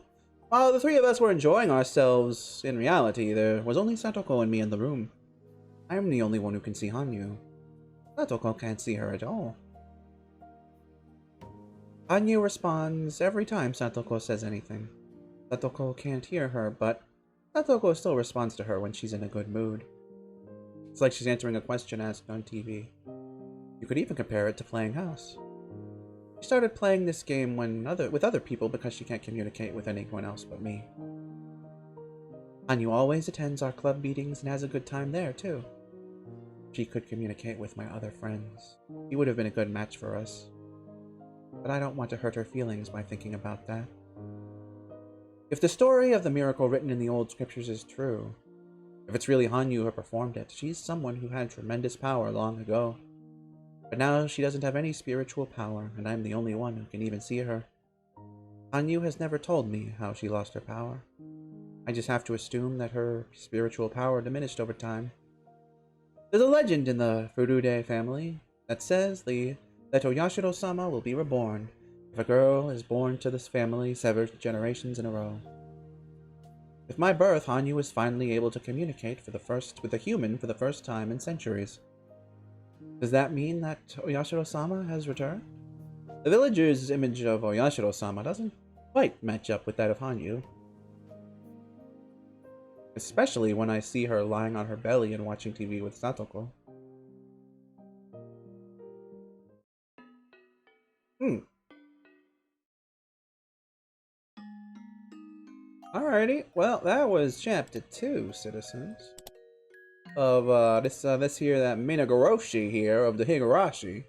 While the three of us were enjoying ourselves, in reality, there was only Satoko and me in the room. I'm the only one who can see Hanyuu. Satoko can't see her at all. Hanyuu responds every time Satoko says anything. Satoko can't hear her, but Satoko still responds to her when she's in a good mood. It's like she's answering a question asked on TV. You could even compare it to playing house. She started playing this game with other people because she can't communicate with anyone else but me. Hanyuu always attends our club meetings and has a good time there, too. She could communicate with my other friends. He would have been a good match for us. But I don't want to hurt her feelings by thinking about that. If the story of the miracle written in the old scriptures is true, if it's really Hanyuu who performed it, she's someone who had tremendous power long ago. But now she doesn't have any spiritual power, and I'm the only one who can even see her. Hanyuu has never told me how she lost her power. I just have to assume that her spiritual power diminished over time. There's a legend in the Furude family that says that Oyashiro-sama will be reborn if a girl is born to this family several generations in a row. With my birth, Hanyuu is finally able to communicate with a human for the first time in centuries. Does that mean that Oyashiro-sama has returned? The villagers' image of Oyashiro-sama doesn't quite match up with that of Hanyuu. Especially when I see her lying on her belly and watching TV with Satoko. Alrighty, well, that was chapter 2, citizens. Of this here, that Minagoroshi here of the Higurashi.